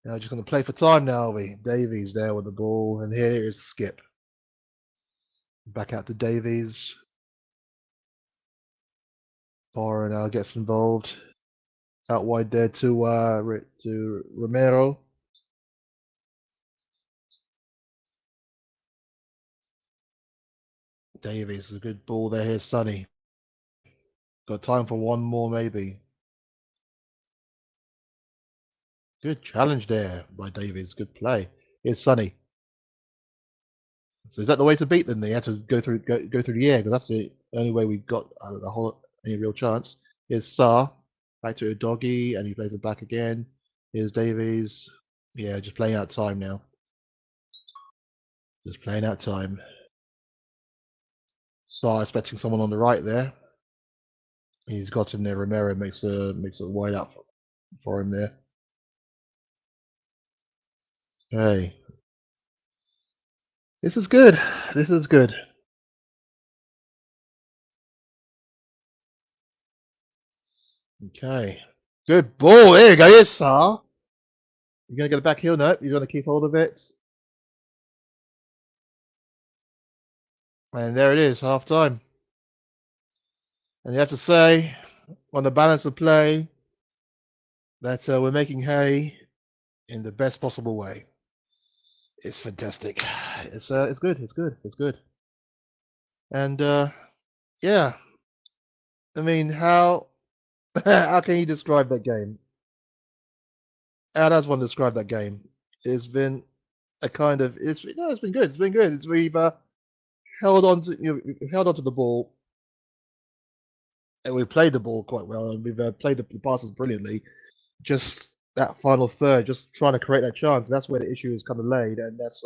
A: Now just going to play for time now, are we? Davies there with the ball, and here is Skip. Back out to Davies. Barra now gets involved. Out wide there to Romero. Davies, a good ball there. Here's Sonny. Got time for one more, maybe. Good challenge there by Davies. Good play. Here's Sonny. So is that the way to beat them? They had to go through the air because that's the only way we got any real chance. Here's Saar. Back to a doggy, and he plays it back again. Here's Davies. Yeah, just playing out time now. Just playing out time. Saar expecting someone on the right there. He's got him there. Romero makes a wide out for him there. Hey, this is good. This is good. Okay, good ball. There you go. Here's Saar. You're gonna get it back heel? No, you're gonna keep hold of it. And there it is, half time. And you have to say, on the balance of play, that we're making hay in the best possible way. It's fantastic. It's good. It's good. It's good. And yeah, I mean, how how can you describe that game? How does one describe that game? It's been a kind of it's been good. It's been good. We've held on to we've held on to the ball and we've played the ball quite well and we've played the passes brilliantly. Just that final third, just trying to create that chance. That's where the issue is kind of laid, and that's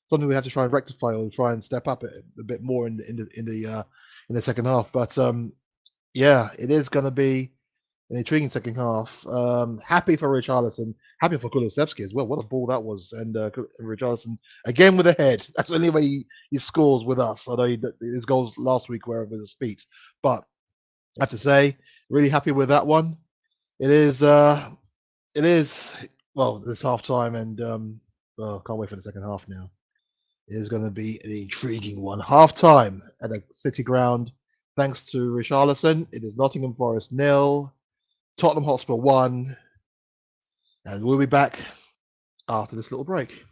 A: something we have to try and rectify or try and step up a bit more in the second half. But yeah, it is going to be an intriguing second half. Happy for Richarlison, happy for Kulusevski as well. What a ball that was, and Richarlison again with a head. That's the only way he scores with us. Although his goals last week were with his feet, but I have to say, really happy with that one. It is. It is. Well, this half time, and well, can't wait for the second half now. It is going to be an intriguing one. Half time at a City ground. Thanks to Richarlison, it is Nottingham Forest 0, Tottenham Hotspur 1, and we'll be back after this little break.